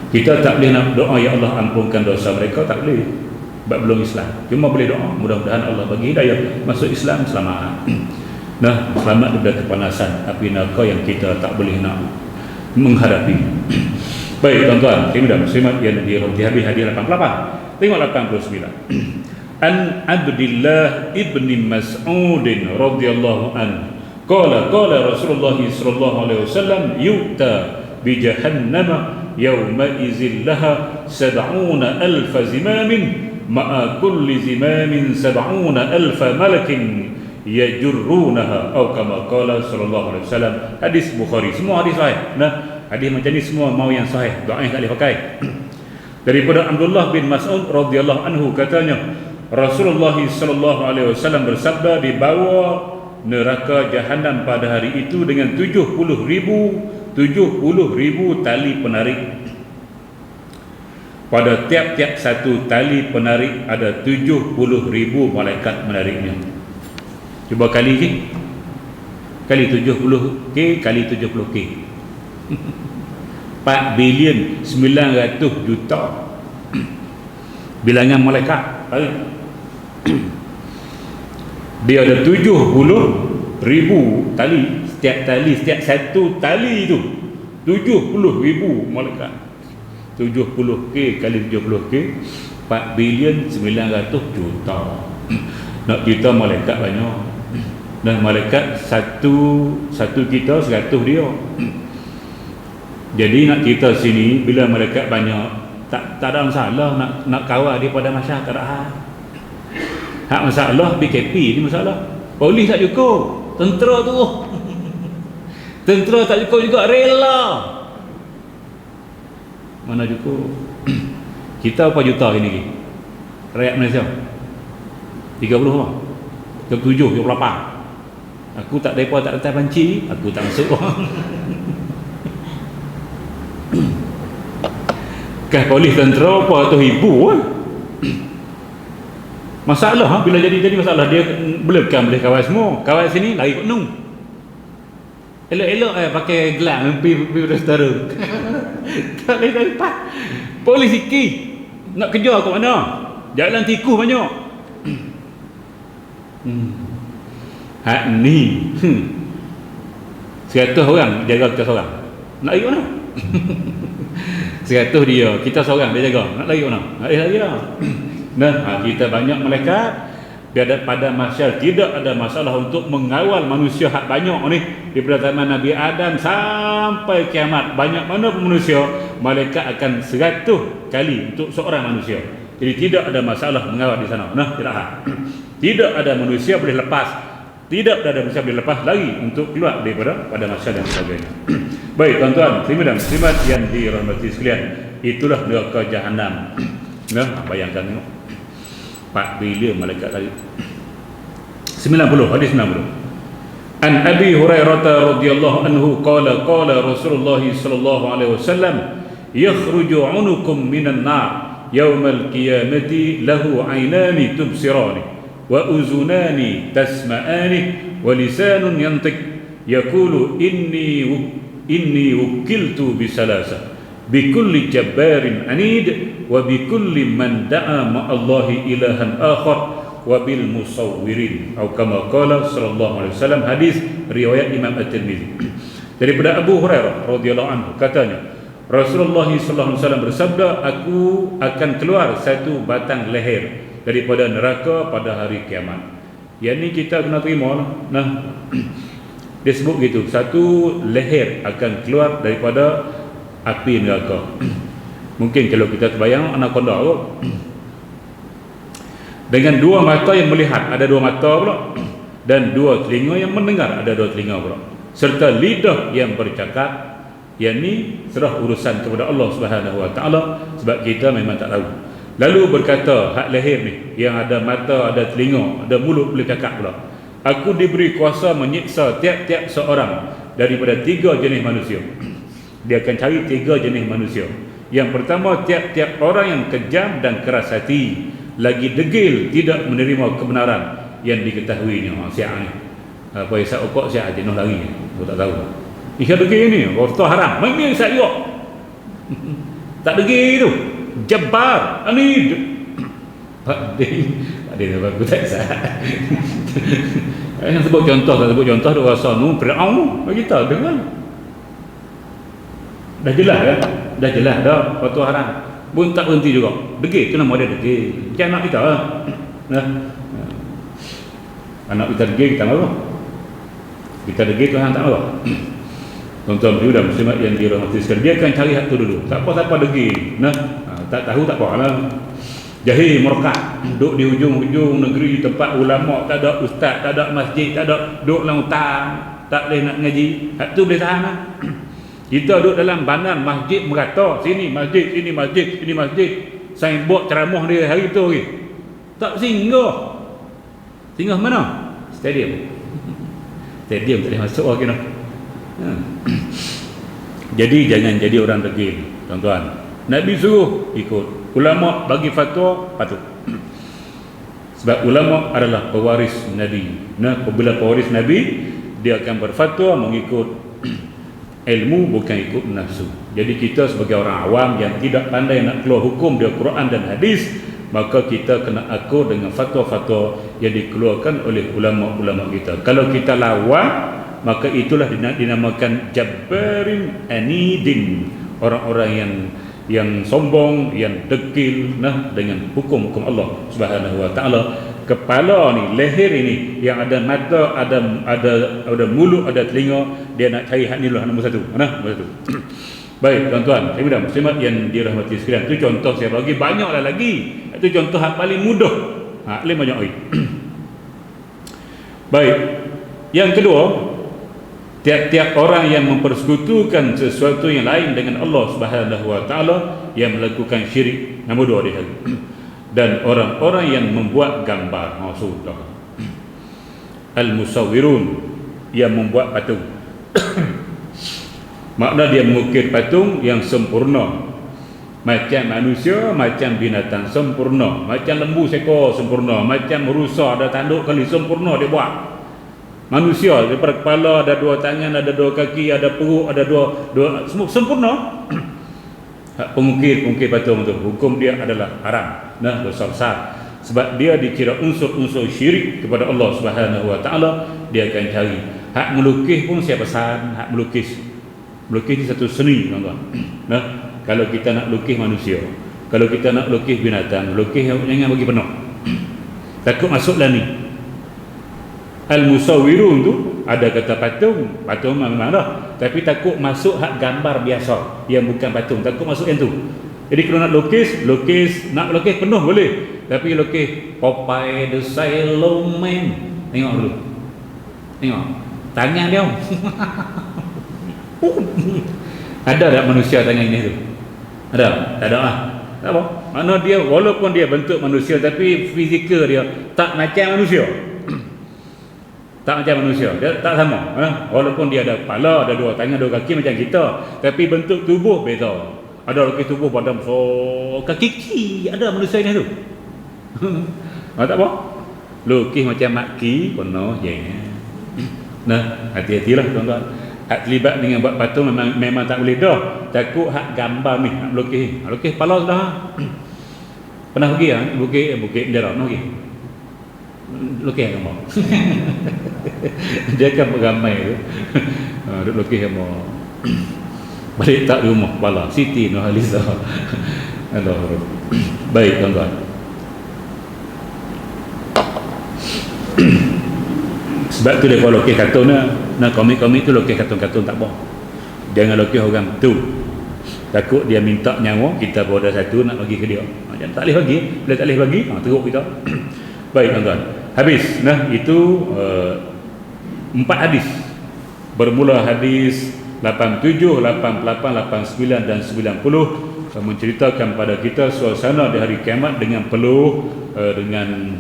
Kita tak boleh nak doa ya Allah ampunkan dosa mereka, tak boleh, sebab belum Islam. Cuma boleh doa mudah-mudahan Allah bagi hidayah masuk Islam, selamat. Nah, selamat daripada kepanasan api neraka yang kita tak boleh nak menghadapi. Baik tuan-tuan dan muslimat yang dirahmati, habis hadiah 88. Tengok 89. An Abdillah ibni Mas'ud radhiyallahu anhu qala Rasulullah sallallahu alaihi wasallam yu'ta bi jahannam yawma idzil laha 70,000 zimamin ma'a kulli zimamin 70,000 malakin yajurrunaha, atau kama qala sallallahu alaihi wasallam. Hadis Bukhari, semua hadis sahih. Nah, hadis macam ni semua mau yang sahih, doa yang tak boleh pakai. Daripada Abdullah bin Mas'ud radhiyallahu anhu katanya, Rasulullah sallallahu alaihi wasallam bersabda, di bawah neraka jahanam pada hari itu dengan 70,000 tali penarik. Pada tiap-tiap satu tali penarik ada 70,000 malaikat menariknya. Cuba kali je, kali 70K kali 70K. 4 bilion 900 juta bilangan malaikat. Dia ada 70,000 tali. Setiap satu tali itu 70,000 malaikat. 70K kali 70K 4 bilion 900 juta. Nak kita malaikat banyak. Dan malaikat satu kita 100 dia. Jadi nak kita sini bila malaikat banyak, tak ada masalah nak kawal daripada masyarakat, tak ada hak masalah. BKP ni masalah, polis tak cukup, tentera tu tentera tak cukup juga, rela mana cukup. Kita berapa juta ini lagi rakyat Malaysia? 30 orang, 37, 38. Aku tak depa tak letak panci, aku tak masuk. Kah polis tentera apa atau ibu masalah bila jadi masalah. Dia boleh kawal semua, kawal sini lari kat Nung, elok-elok pakai gelang pergi saudara. Tak boleh dapat polis sikit Nak kejar kat mana? Jalan tikus banyak. Hak ni 100 orang jaga kita seorang. Nak lari mana? 100 dia, kita seorang dia jaga. Nak lari mana? Nak lari lah. Nah, kita banyak malaikat. Biar pada masyarakat tidak ada masalah untuk mengawal manusia hak banyak ni daripada zaman Nabi Adam sampai kiamat. Banyak mana pun manusia, malaikat akan 100 kali untuk seorang manusia. Jadi tidak ada masalah mengawal di sana. Nah, tidak. Tidak ada manusia boleh lepas. Tidak ada manusia boleh lepas lagi untuk keluar daripada pada masyarakat dan sebagainya. Baik tuan-tuan, muslimin dan muslimat yang dirahmati sekalian, itulah neraka Jahanam. Nah, bayangkan tengok. 4 bilion malaikat lagi. 90, hadis 90. An Abi Hurairah radhiyallahu anhu qala Rasulullah sallallahu alaihi wasallam yakhruju 'unukum minan nar yaumal qiyamati lahu 'ainani tubsirani wa uzunani tasma'ani wa lisanun yantiq yaqulu inni wukiltu bisalasa bikulli jabbarin anid wa bikulli man da'a ma'allahi ilahan akhar wa bil musawwirin atau kama qala sallallahu alaihi wasallam. Hadis riwayat Imam At-Tirmizi. Daripada Abu Hurairah radhiyallahu anhu katanya Rasulullah sallallahu alaihi wasallam bersabda, aku akan keluar satu batang leher daripada neraka pada hari kiamat. Yang ni kita kena terima. Nah, dia sebut gitu, satu leher akan keluar daripada api neraka. Mungkin kalau kita terbayang anaconda kot, dengan 2 mata yang melihat, ada 2 mata pula, dan 2 telinga yang mendengar, ada 2 telinga pula, serta lidah yang bercakap. Yang ni serah urusan kepada Allah Subhanahu Wa Taala, sebab kita memang tak tahu. Lalu berkata hak leher ni yang ada mata, ada telinga, ada mulut boleh cakap pula, aku diberi kuasa menyiksa tiap-tiap seorang daripada 3 jenis manusia. Dia akan cari 3 jenis manusia. Yang pertama, tiap-tiap orang yang kejam dan keras hati, lagi degil, tidak menerima kebenaran yang diketahuinya. Siap ni apa isap okok, siap jenuh lari, aku tak tahu. Ikan degil ni harta haram, memang isap juga. Tak degil tu Jabbar, anid. Pak dia aku tak isap. Yang sebut contoh, tak sebut contoh, dia rasa nu Firaun bagi kita dengar. Dah jelas kan? Dah jelas dah fatwa haram. Pun tak berhenti juga. Degil, tu nama dia degil. Macam anak kita lah. Nah. Anak kita degil, kita marah. Kita degil, Tuhan tak marah. Tuan-tuan dan muslimat yang dirahmati sekalian, dia akan cari hak tu dulu. Tak apa siapa degil. Nah, tak tahu tak apa lah. Jahil merekat, duduk di hujung-hujung negeri, tempat ulama tak ada, ustaz tak ada, masjid tak ada, duduk dalam hutan, tak boleh nak ngaji. Hak tu boleh tahan lah. Kita duduk dalam bandar masjid merata, sini masjid, sini masjid, sini masjid. Signboard ceramah dia hari tu lagi. Tak singgah. Singgah mana? Stadium. Stadium tak boleh masuk lagi noh. Jadi jangan jadi orang degil, tuan-tuan. Nabi suruh ikut. Ulama bagi fatwa patut. Sebab ulama adalah pewaris Nabi. Nah, apabila pewaris Nabi, dia akan berfatwa mengikut ilmu, bukan ikut nafsu. Jadi kita sebagai orang awam yang tidak pandai nak keluar hukum dari Quran dan hadis, maka kita kena akur dengan fatwa-fatwa yang dikeluarkan oleh ulama-ulama kita. Kalau kita lawan, maka itulah dinamakan jabbarin anidin, orang-orang yang sombong, yang degil dengan hukum-hukum Allah Subhanahu Wa Taala. Kepala ni, leher ini yang ada mata, ada mulut, ada telinga, dia nak cari hak ni lah nombor 1. Mana? Nombor 1. Baik tuan-tuan, saya mudah muslimat yang dirahmati sekalian. Itu contoh saya bagi, banyaklah lagi. Itu contoh hak paling mudah. Lain banyak lagi. Baik. Yang kedua, tiap-tiap orang yang mempersekutukan sesuatu yang lain dengan Allah Subhanahu Wa Taala, yang melakukan syirik. Nombor 2 dia lagi. Dan orang-orang yang membuat gambar, sudah. Al-musawwirun, yang membuat patung. Makna dia mengukir patung yang sempurna, macam manusia, macam binatang sempurna, macam lembu seekor sempurna, macam rusa ada tanduk kali sempurna dia buat. Manusia daripada kepala ada 2 tangan, ada 2 kaki, ada perut, ada dua semua sempurna. Hak pengukir patung tu, hukum dia adalah haram, nah, dosa besar. Sebab dia dikira unsur-unsur syirik kepada Allah Subhanahu Wa Taala. Dia akan cari. Hak melukis pun saya pesan, hak melukis ni satu seni, tuan-tuan. Nah, kalau kita nak lukis manusia, kalau kita nak lukis binatang, lukis jangan bagi penuh. Takut masuklah ni. Al-musawwirun tu ada kata patung memang dah, tapi takut masuk hak gambar biasa yang bukan patung, takut masuk yang tu. Jadi kalau nak lukis nak lukis penuh boleh, tapi lukis Popeye the Sailor Man, tengok dulu, tengok tangan dia. Ada tak manusia tangan ini tu? Ada? Tak ada lah. Tak apa. Mana dia, walaupun dia bentuk manusia, tapi fizikal dia tak macam manusia. Tak macam manusia, dia tak sama. Walaupun dia ada kepala, ada dua tangan, dua kaki macam kita, tapi bentuk tubuh beza. Ada lukis tubuh badan besar, kaki ada manusia ni tu. Tak apa. Lukis macam maki, penuh je. Nah, hati-hatilah tuan-tuan. Hak terlibat dengan buat patung memang tak boleh dah. Takut hak gambar ni, hak lukis. Lukis kepala sudah. Pernah pergi Bukit Bendera, pernah pergi? Lukis gambar. Dia kan beramai tu. Duk lukis gambar. Balik tak di rumah kepala Siti Nurhaliza. Allah. Baik tuan-tuan. Sebab tu dia kalau lukis kartun nah komik-komik tu lukis kartun-kartun tak apa. Jangan lukis orang tu. Takut dia minta nyawa, kita bawa satu nak bagi ke dia. Macam tak boleh bagi, bila tak boleh bagi, teruk kita. Baik tuan-tuan. Habis. Nah, itu 4 hadis. Bermula hadis 87, 88, 89 dan 90 menceritakan pada kita suasana di hari kiamat dengan peluh, dengan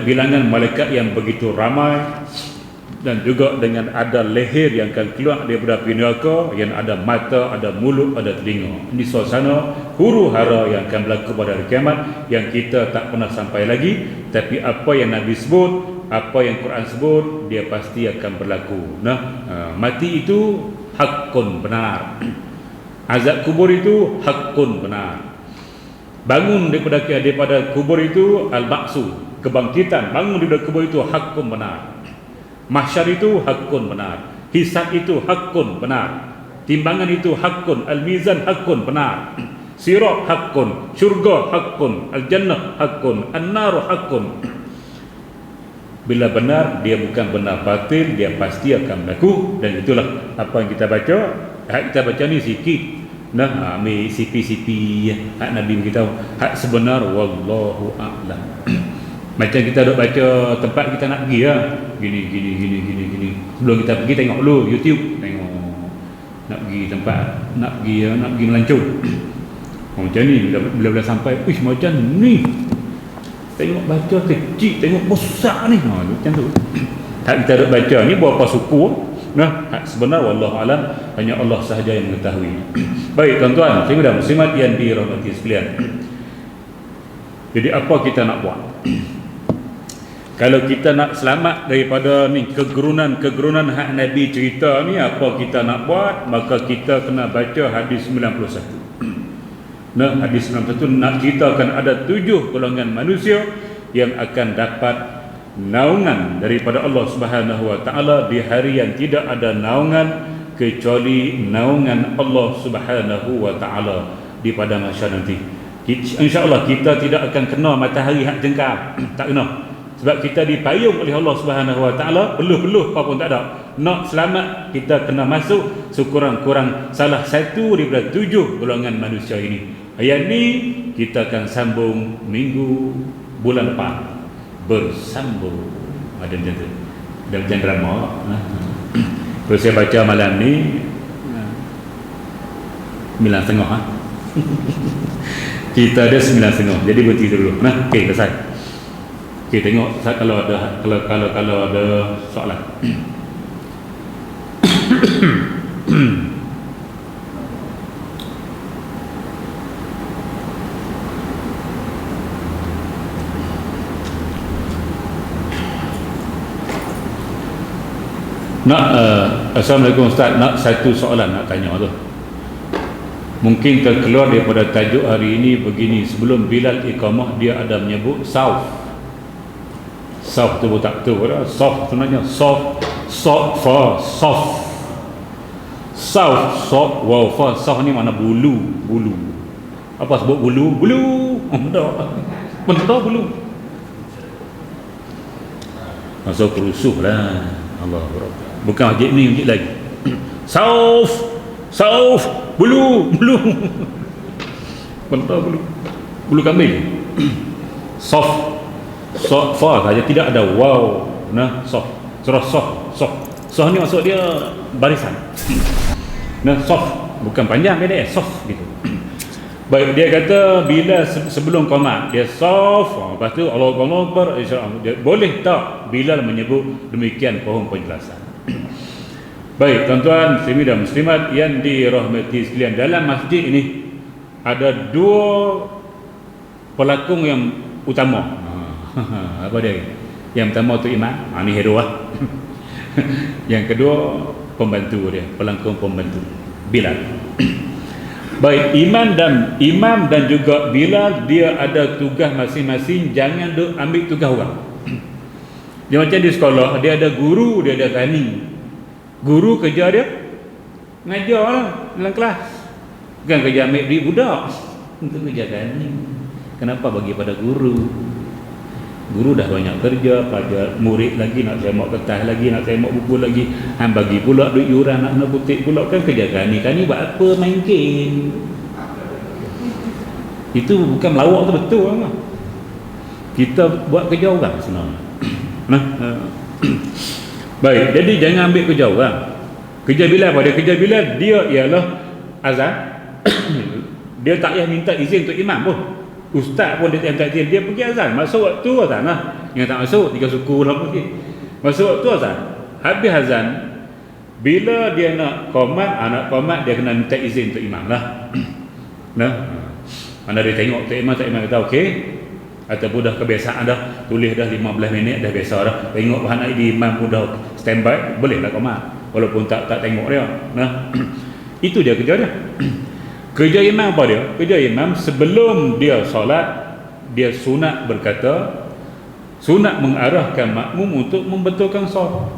bilangan malaikat yang begitu ramai, dan juga dengan ada leher yang akan keluar daripada api neraka, yang ada mata, ada mulut, ada telinga. Ini suasana huru hara yang akan berlaku pada hari kiamat yang kita tak pernah sampai lagi, tapi apa yang Nabi sebut, apa yang Quran sebut, dia pasti akan berlaku. Nah, mati itu hakun, benar. Azab kubur itu hakun, benar. Bangun daripada kubur itu al-ba'su, kebangkitan, bangun daripada kubur itu hakun, benar. Mahsyar itu hakun, benar. Hisab itu hakun, benar. Timbangan itu hakun, al-mizan hakun, benar. Sirat hakun, syurga hakun, al-jannah hakun, an-nar hakun. Bila benar, dia bukan benar batil, dia pasti akan berlaku. Dan itulah apa yang kita baca. Hak kita baca ni sikit. Nah, ambil sipi-sipi hak Nabi beritahu. Hak sebenar wallahu a'lam. Macam kita duk baca tempat kita nak pergi lah. Gini. Sebelum kita pergi tengok dulu YouTube, tengok nak pergi tempat, nak pergi melancong. Macam ni bila sampai, macam ni. Tengok baca kecil, tengok besar ni. Macam tu. Hak kita duk baca ni berapa suku. Nah, hak sebenar wallahu alam, hanya Allah sahaja yang mengetahui. Baik tuan-tuan, saudara muslimat yang dirahmati sekalian. Jadi apa kita nak buat? Kalau kita nak selamat daripada ni kegerunan hak Nabi cerita ni, apa kita nak buat? Maka kita kena baca hadis 91. Nah, hadis 91 nak ceritakan ada 7 golongan manusia yang akan dapat naungan daripada Allah Subhanahu Wa Taala di hari yang tidak ada naungan kecuali naungan Allah Subhanahu Wa Taala di pada masa nanti. InsyaAllah kita tidak akan kena matahari hak jengkar. Tak kena. Sebab kita dipayung oleh Allah Subhanahu Wa Taala, peluh-peluh apa pun tak ada. Nak selamat kita kena masuk sekurang-kurang salah satu daripada 7 golongan manusia ini. Ayat ni kita akan sambung minggu bulan depan. Bersambung. Ada macam tu. Ada macam drama. Kalau saya baca malam ni 9.30. Kita ada 9.30. Jadi berhenti dulu. Nah, okey, selesai. Okey, tengok kalau ada soalan. Nak Assalamualaikum Ustaz, nak satu soalan nak tanya tu. Mungkin terkeluar daripada tajuk hari ini begini. Sebelum Bilal iqamah, dia ada menyebut sauf. Sauf tu tak tahu dah. Sauf sebenarnya sauf, sauf, sauf. Sauf, sauf, waw, fa. Sauf ni mana bulu, bulu. Apa sebut bulu? Bulu. Benda bulu. Masuk kerusuh lah. Allah Akbar. Bukan masjid ni, masjid lagi. Sauf, sauf, bulu, bulu. Benda bulu. Bulu kambing. Sauf. Sauf saja, tidak ada waw. Nah, sauf. Surah sauf, sauf. Sauf ni maksud dia barisan. Nah, sauf bukan panjang dia, sauf gitu. Baik, dia kata bila sebelum qomat dia sauf, lepas tu Allahu Akbar, boleh tak Bilal menyebut demikian pohon penjelasan. Baik, tuan-tuan muslimin dan muslimat yang dirahmati sekalian, dalam masjid ini ada dua pelakon yang utama. Apa dia? Yang pertama tu imam, ni hero lah. Yang kedua pembantu dia, pelakon pembantu Bilal. Baik, imam dan juga Bilal, dia ada tugas masing-masing. Jangan duk ambil tugas orang. Dia macam di sekolah, dia ada guru, dia ada tani. Guru kerja dia ngajar lah dalam kelas, bukan kerja ambil duit budak. Untuk kerja tani. Kenapa bagi pada guru? Guru dah banyak kerja, pada murid lagi nak semak kertas lagi, nak semak buku lagi, bagi pula duit yuran nak butik pula. Kan kerja tani buat apa main game? Itu bukan melawak tu, betul lah. Kita buat kerja orang sebenarnya. Baik, jadi jangan ambil kerja orang. Kerja Bilal apa dia? Kerja Bilal dia ialah azan. Dia tak payah minta izin untuk imam pun. Ustaz pun dia tak minta izin, dia pergi azan. Masuk waktu azan lah. Yang tak masuk 3 suku lah pergi. Masuk waktu azan. Habis azan, bila dia nak qomat, dia kena minta izin untuk imam lah. Nah, mana dia tengok tak imam kata okey, ataupun dah kebiasaan dah, tulis dah 15 minit dah biasa dah, tengok bahan ID imam pun dah standby, boleh lah qomat walaupun tak tengok dia. Nah, itu dia kerja dia. Kerja imam apa dia? Kerja imam sebelum dia solat, dia sunat berkata, sunat mengarahkan makmum untuk membetulkan saf.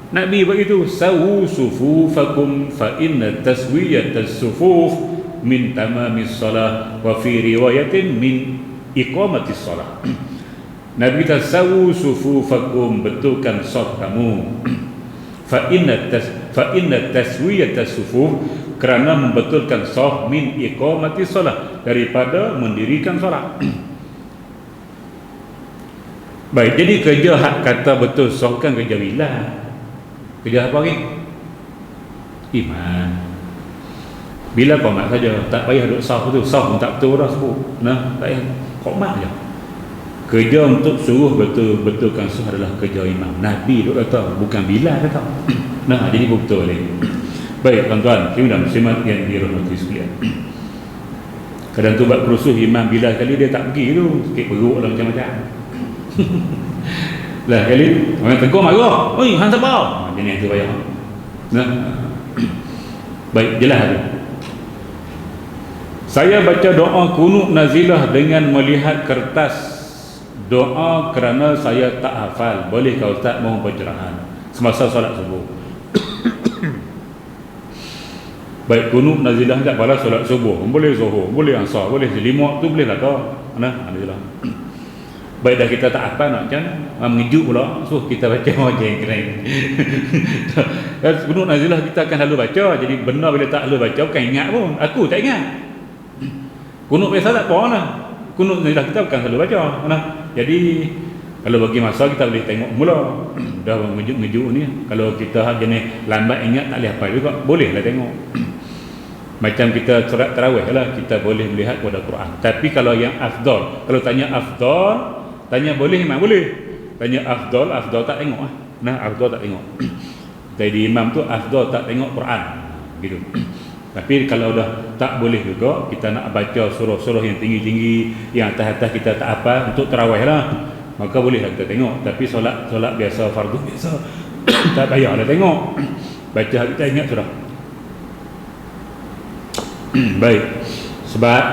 Nabi begitu, sawu sufufakum fa inna taswiyatas sufuf min tamamis salah wa fi riwayatin min iqamatis salah. Nabi kata sawu sufufakum, betulkan saf kamu. Fa inna taswiyatas sufuf, kerana membetulkan saf min iqamatis salah, daripada mendirikan solat. Baik, jadi kerja hak kata betul saf kan kerja Bilal. Kerja apa lagi? Imam. Bila qomat saja, tak payah duduk saf tu. Saf pun tak betul dah sebut. Nah, tak payah, qomat je. Kerja untuk suruh betul-betulkan saf adalah kerja imam. Nabi duk kata, bukan Bilal kata. Nah, jadi betul ni. Baik, tuan-tuan, dan muslimat yang dirahmati sekalian. Kadang tu buat kerusuh imam Bilal kali dia tak pergi tu, sikit beruk lah macam-macam. Lah kali orang tegur marah, oi hang sabar, jenis tu payah. Nah, baik, jelas tu. Saya baca doa kunut nazilah dengan melihat kertas doa kerana saya tak hafal. Bolehkah Ustaz mohon pencerahan semasa solat subuh? Baik, kunut nazilah tak pada solat subuh, boleh zuhur, boleh asar, boleh lima waktu, boleh lah kau. Nah, alhamdulillah. Baik, dah kita tak apa nak macam mengejut pula, so kita baca macam yang keren. Kunut nazilah kita akan selalu baca, jadi benar bila tak selalu baca bukan ingat pun, aku tak ingat. Kunut biasa tak apa lah, kunut nazilah kita bukan selalu baca. Nah, jadi kalau bagi masa kita boleh tengok mula. Dah mengejut ni, kalau kita jenis lambat ingat tak boleh apa juga, boleh lah tengok. Macam kita surat tarawih lah, kita boleh melihat pada Quran. Tapi kalau yang afdal, kalau tanya afdal, tanya boleh memang boleh. Tanya afdal tak tengok lah. Nah, afdal tak tengok. Jadi imam tu afdal tak tengok Quran gitu. Tapi kalau dah tak boleh juga, kita nak baca surah-surah yang tinggi-tinggi, yang atas-atas kita tak apa, untuk tarawih lah, maka bolehlah kita tengok. Tapi solat biasa, fardu biasa, tak payahlah tengok. Baca kita ingat sudah. Baik, sebab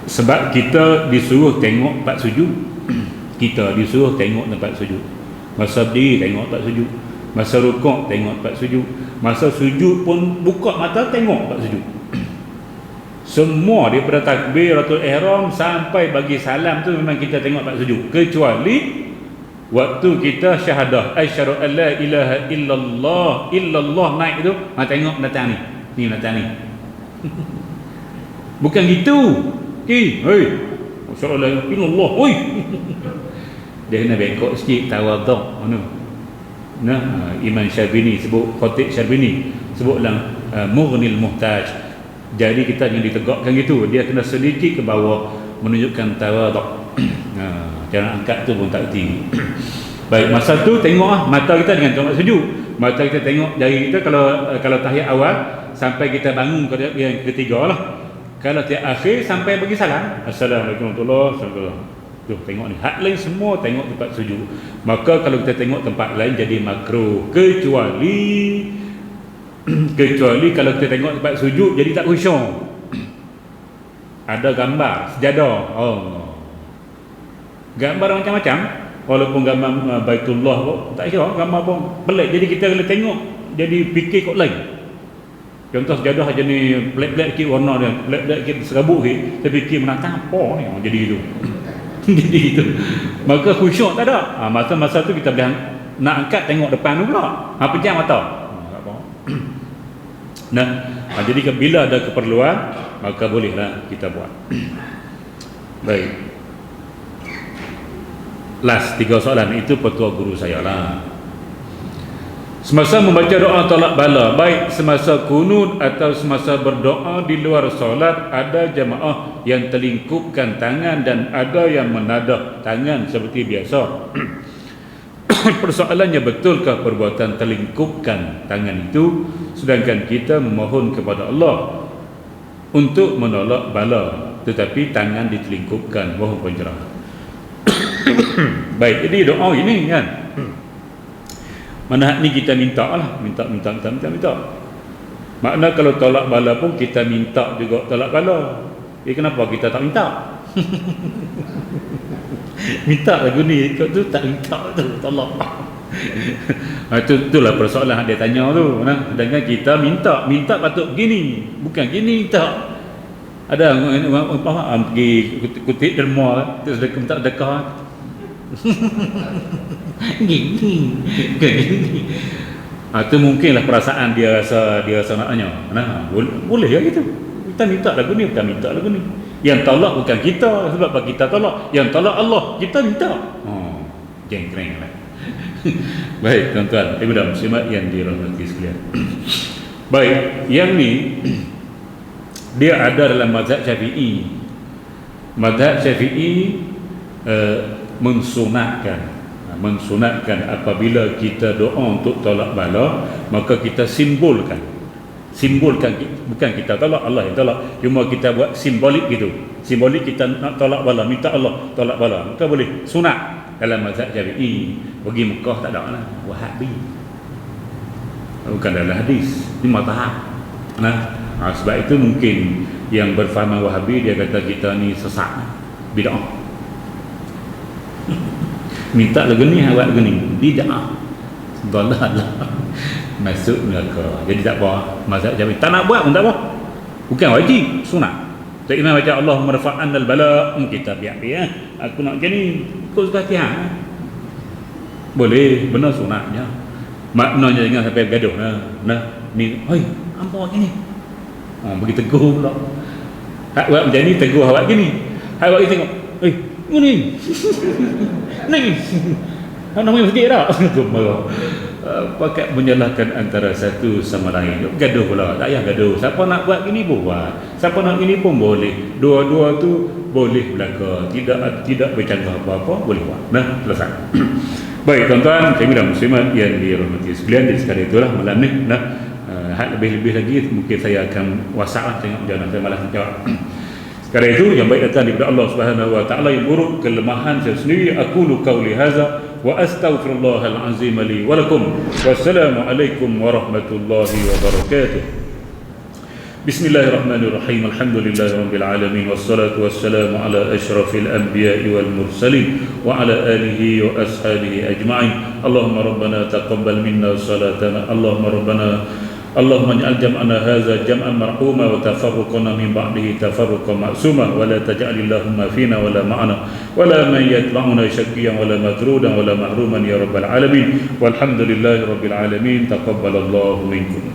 sebab kita disuruh tengok tempat sujud. Kita disuruh tengok tempat sujud. Masa berdiri tengok tempat sujud, masa rukuk tengok tempat sujud, masa sujud pun buka mata tengok tempat sujud. Semua daripada takbiratul ihram sampai bagi salam tu memang kita tengok tempat sujud, kecuali waktu kita syahadah asyhadu an la ilaha illallah naik tu, tengok datang ni datang ni. Bukan gitu. Hei, asyhadu an la ilaha illallah. Oi. Dia kena bengkok sikit, tawaduk. Imam Syarbini sebut, Khatib Syarbini sebut dalam Mughnil Muhtaj. Jadi kita jangan ditegakkan gitu, dia kena sedikit ke bawah menunjukkan tawaduk. Jangan angkat tu pun tak tinggi. Baik, masa tu tengok mata kita dengan tengok sujud. Mata kita tengok jari kita kalau tahiyat awal sampai kita bangun ke yang ketiga lah. Kalau tahiyat akhir sampai bagi salam, assalamualaikum warahmatullahi wabarakatuh. Tuh, tengok ni. Hak lain semua tengok tempat sujud. Maka kalau kita tengok tempat lain jadi makruh, kecuali kalau kita tengok tempat sujud jadi tak khusyuk. Ada gambar sejadah. Gambar macam-macam. Walaupun gambar Baitullah pun tak kira, gambar pun pelik. Jadi kita kalau tengok jadi fikir kok lain. Contoh sejadah jenis black sikit warna dia, black sikit serabut sikit, kita fikir menatang apa ni, jadi gitu. Jadi itu, maka khusyuk tak ada. Masa-masa tu kita boleh nak angkat tengok depan tu pula. Pejam mata. Jadi bila ada keperluan maka bolehlah kita buat. Baik. Last 3 soalan itu petua guru saya lah. Semasa membaca doa tolak bala, baik semasa kunut atau semasa berdoa di luar solat, ada jemaah yang terlingkupkan tangan dan ada yang menadah tangan seperti biasa. Persoalannya, betulkah perbuatan terlingkupkan tangan itu sedangkan kita memohon kepada Allah untuk menolak bala tetapi tangan ditelingkupkan? Mohon pencerahan. Baik, jadi doa ini kan, mana ni kita minta lah, minta. Makna kalau tolak bala pun kita minta juga tolak bala. Kenapa kita tak minta? Minta lagu ni, kau tu tak minta tu tolak. Itulah persoalan dia tanya tu. Sedangkan kita minta patut begini, bukan gini minta. Ada orang pergi kutip derma tu sedekah minta sedekah. Gini. Itu mungkinlah perasaan dia rasa nak tanya. Boleh ya gitu. Kita minta lagu ni, kita minta lagu ni. Yang tolak bukan kita, sebab kita tolak. Yang tolak Allah, kita minta. Jengkreng lah. Baik tuan-tuan, ibu dan muslimat yang dirahmati sekalian. Baik, yang ni dia ada dalam mazhab Syafi'i. Mazhab Syafi'i mensunatkan apabila kita doa untuk tolak bala, maka kita simbolkan, bukan kita tolak, Allah yang tolak, cuma kita buat simbolik gitu. Simbolik kita nak tolak bala, minta Allah tolak bala, maka boleh. Sunat dalam mazhab Syafi'i. Pergi Mekah tak ada lah, Wahabi, bukan dalam hadis, ini mazhab. Sebab itu mungkin yang berfaham Wahabi dia kata kita ni sesat, bid'ah. Minta lagu ni, awak lagu ni, bid'ah, dalalah, masuk neraka. Jadi tak apa, mazhab Syafi'i tak nak buat pun tak apa, bukan wajib, sunat. Tak kena baca Allahumma rafa'annal bala, kita biar aku nak macam ni, ikut suka hati. Boleh, benar sunatnya. Maknanya jangan sampai bergaduh. Ni, hoi, apa awak gini? Bagi tegur pula. Awak macam ni, tegur awak gini. Awak ni tengok, ni ni namanya sikit tak? Pakai menyalahkan antara satu sama lain. Gaduh pula, tak payah gaduh. Siapa nak buat gini pun buat, siapa nak gini pun boleh. Dua-dua tu boleh belaka, tidak bercanggah apa-apa, boleh buat. Selesai. Baik tuan-tuan, saya dan muslimat yang dirahmati sekalian, jadi sekali itulah malam ni. Lebih-lebih lagi mungkin saya akan WhatsApp lah, tengok jangan saya malas jawab. Sekarang itu yang baik datang daripada Allah Subhanahu wa taala, yang buruk kelemahan saya sendiri. Aqulu qauli hadza wa astaghfirullahal azim li wa lakum. Wassalamu alaikum warahmatullahi wabarakatuh. Bismillahirrahmanirrahim. Alhamdulillahirabbil alamin wassalatu wassalamu ala asyrafil anbiya'i wal mursalin wa ala alihi wa ashabihi ajma'in. Allahumma rabbana taqabbal minna salatana. Allahumma ij'al jam'ana hadza jam'an marhuma wa tafarruqana min ba'dihi tafarruqan ma'suma wa la taj'al Allahumma fina wa la ma'ana wa la man yatba'una shaqiyyan wa la matrudan wa la mahruman ya rabbal alamin. Walhamdulillahirabbil alamin. Taqabbalallahu minkum.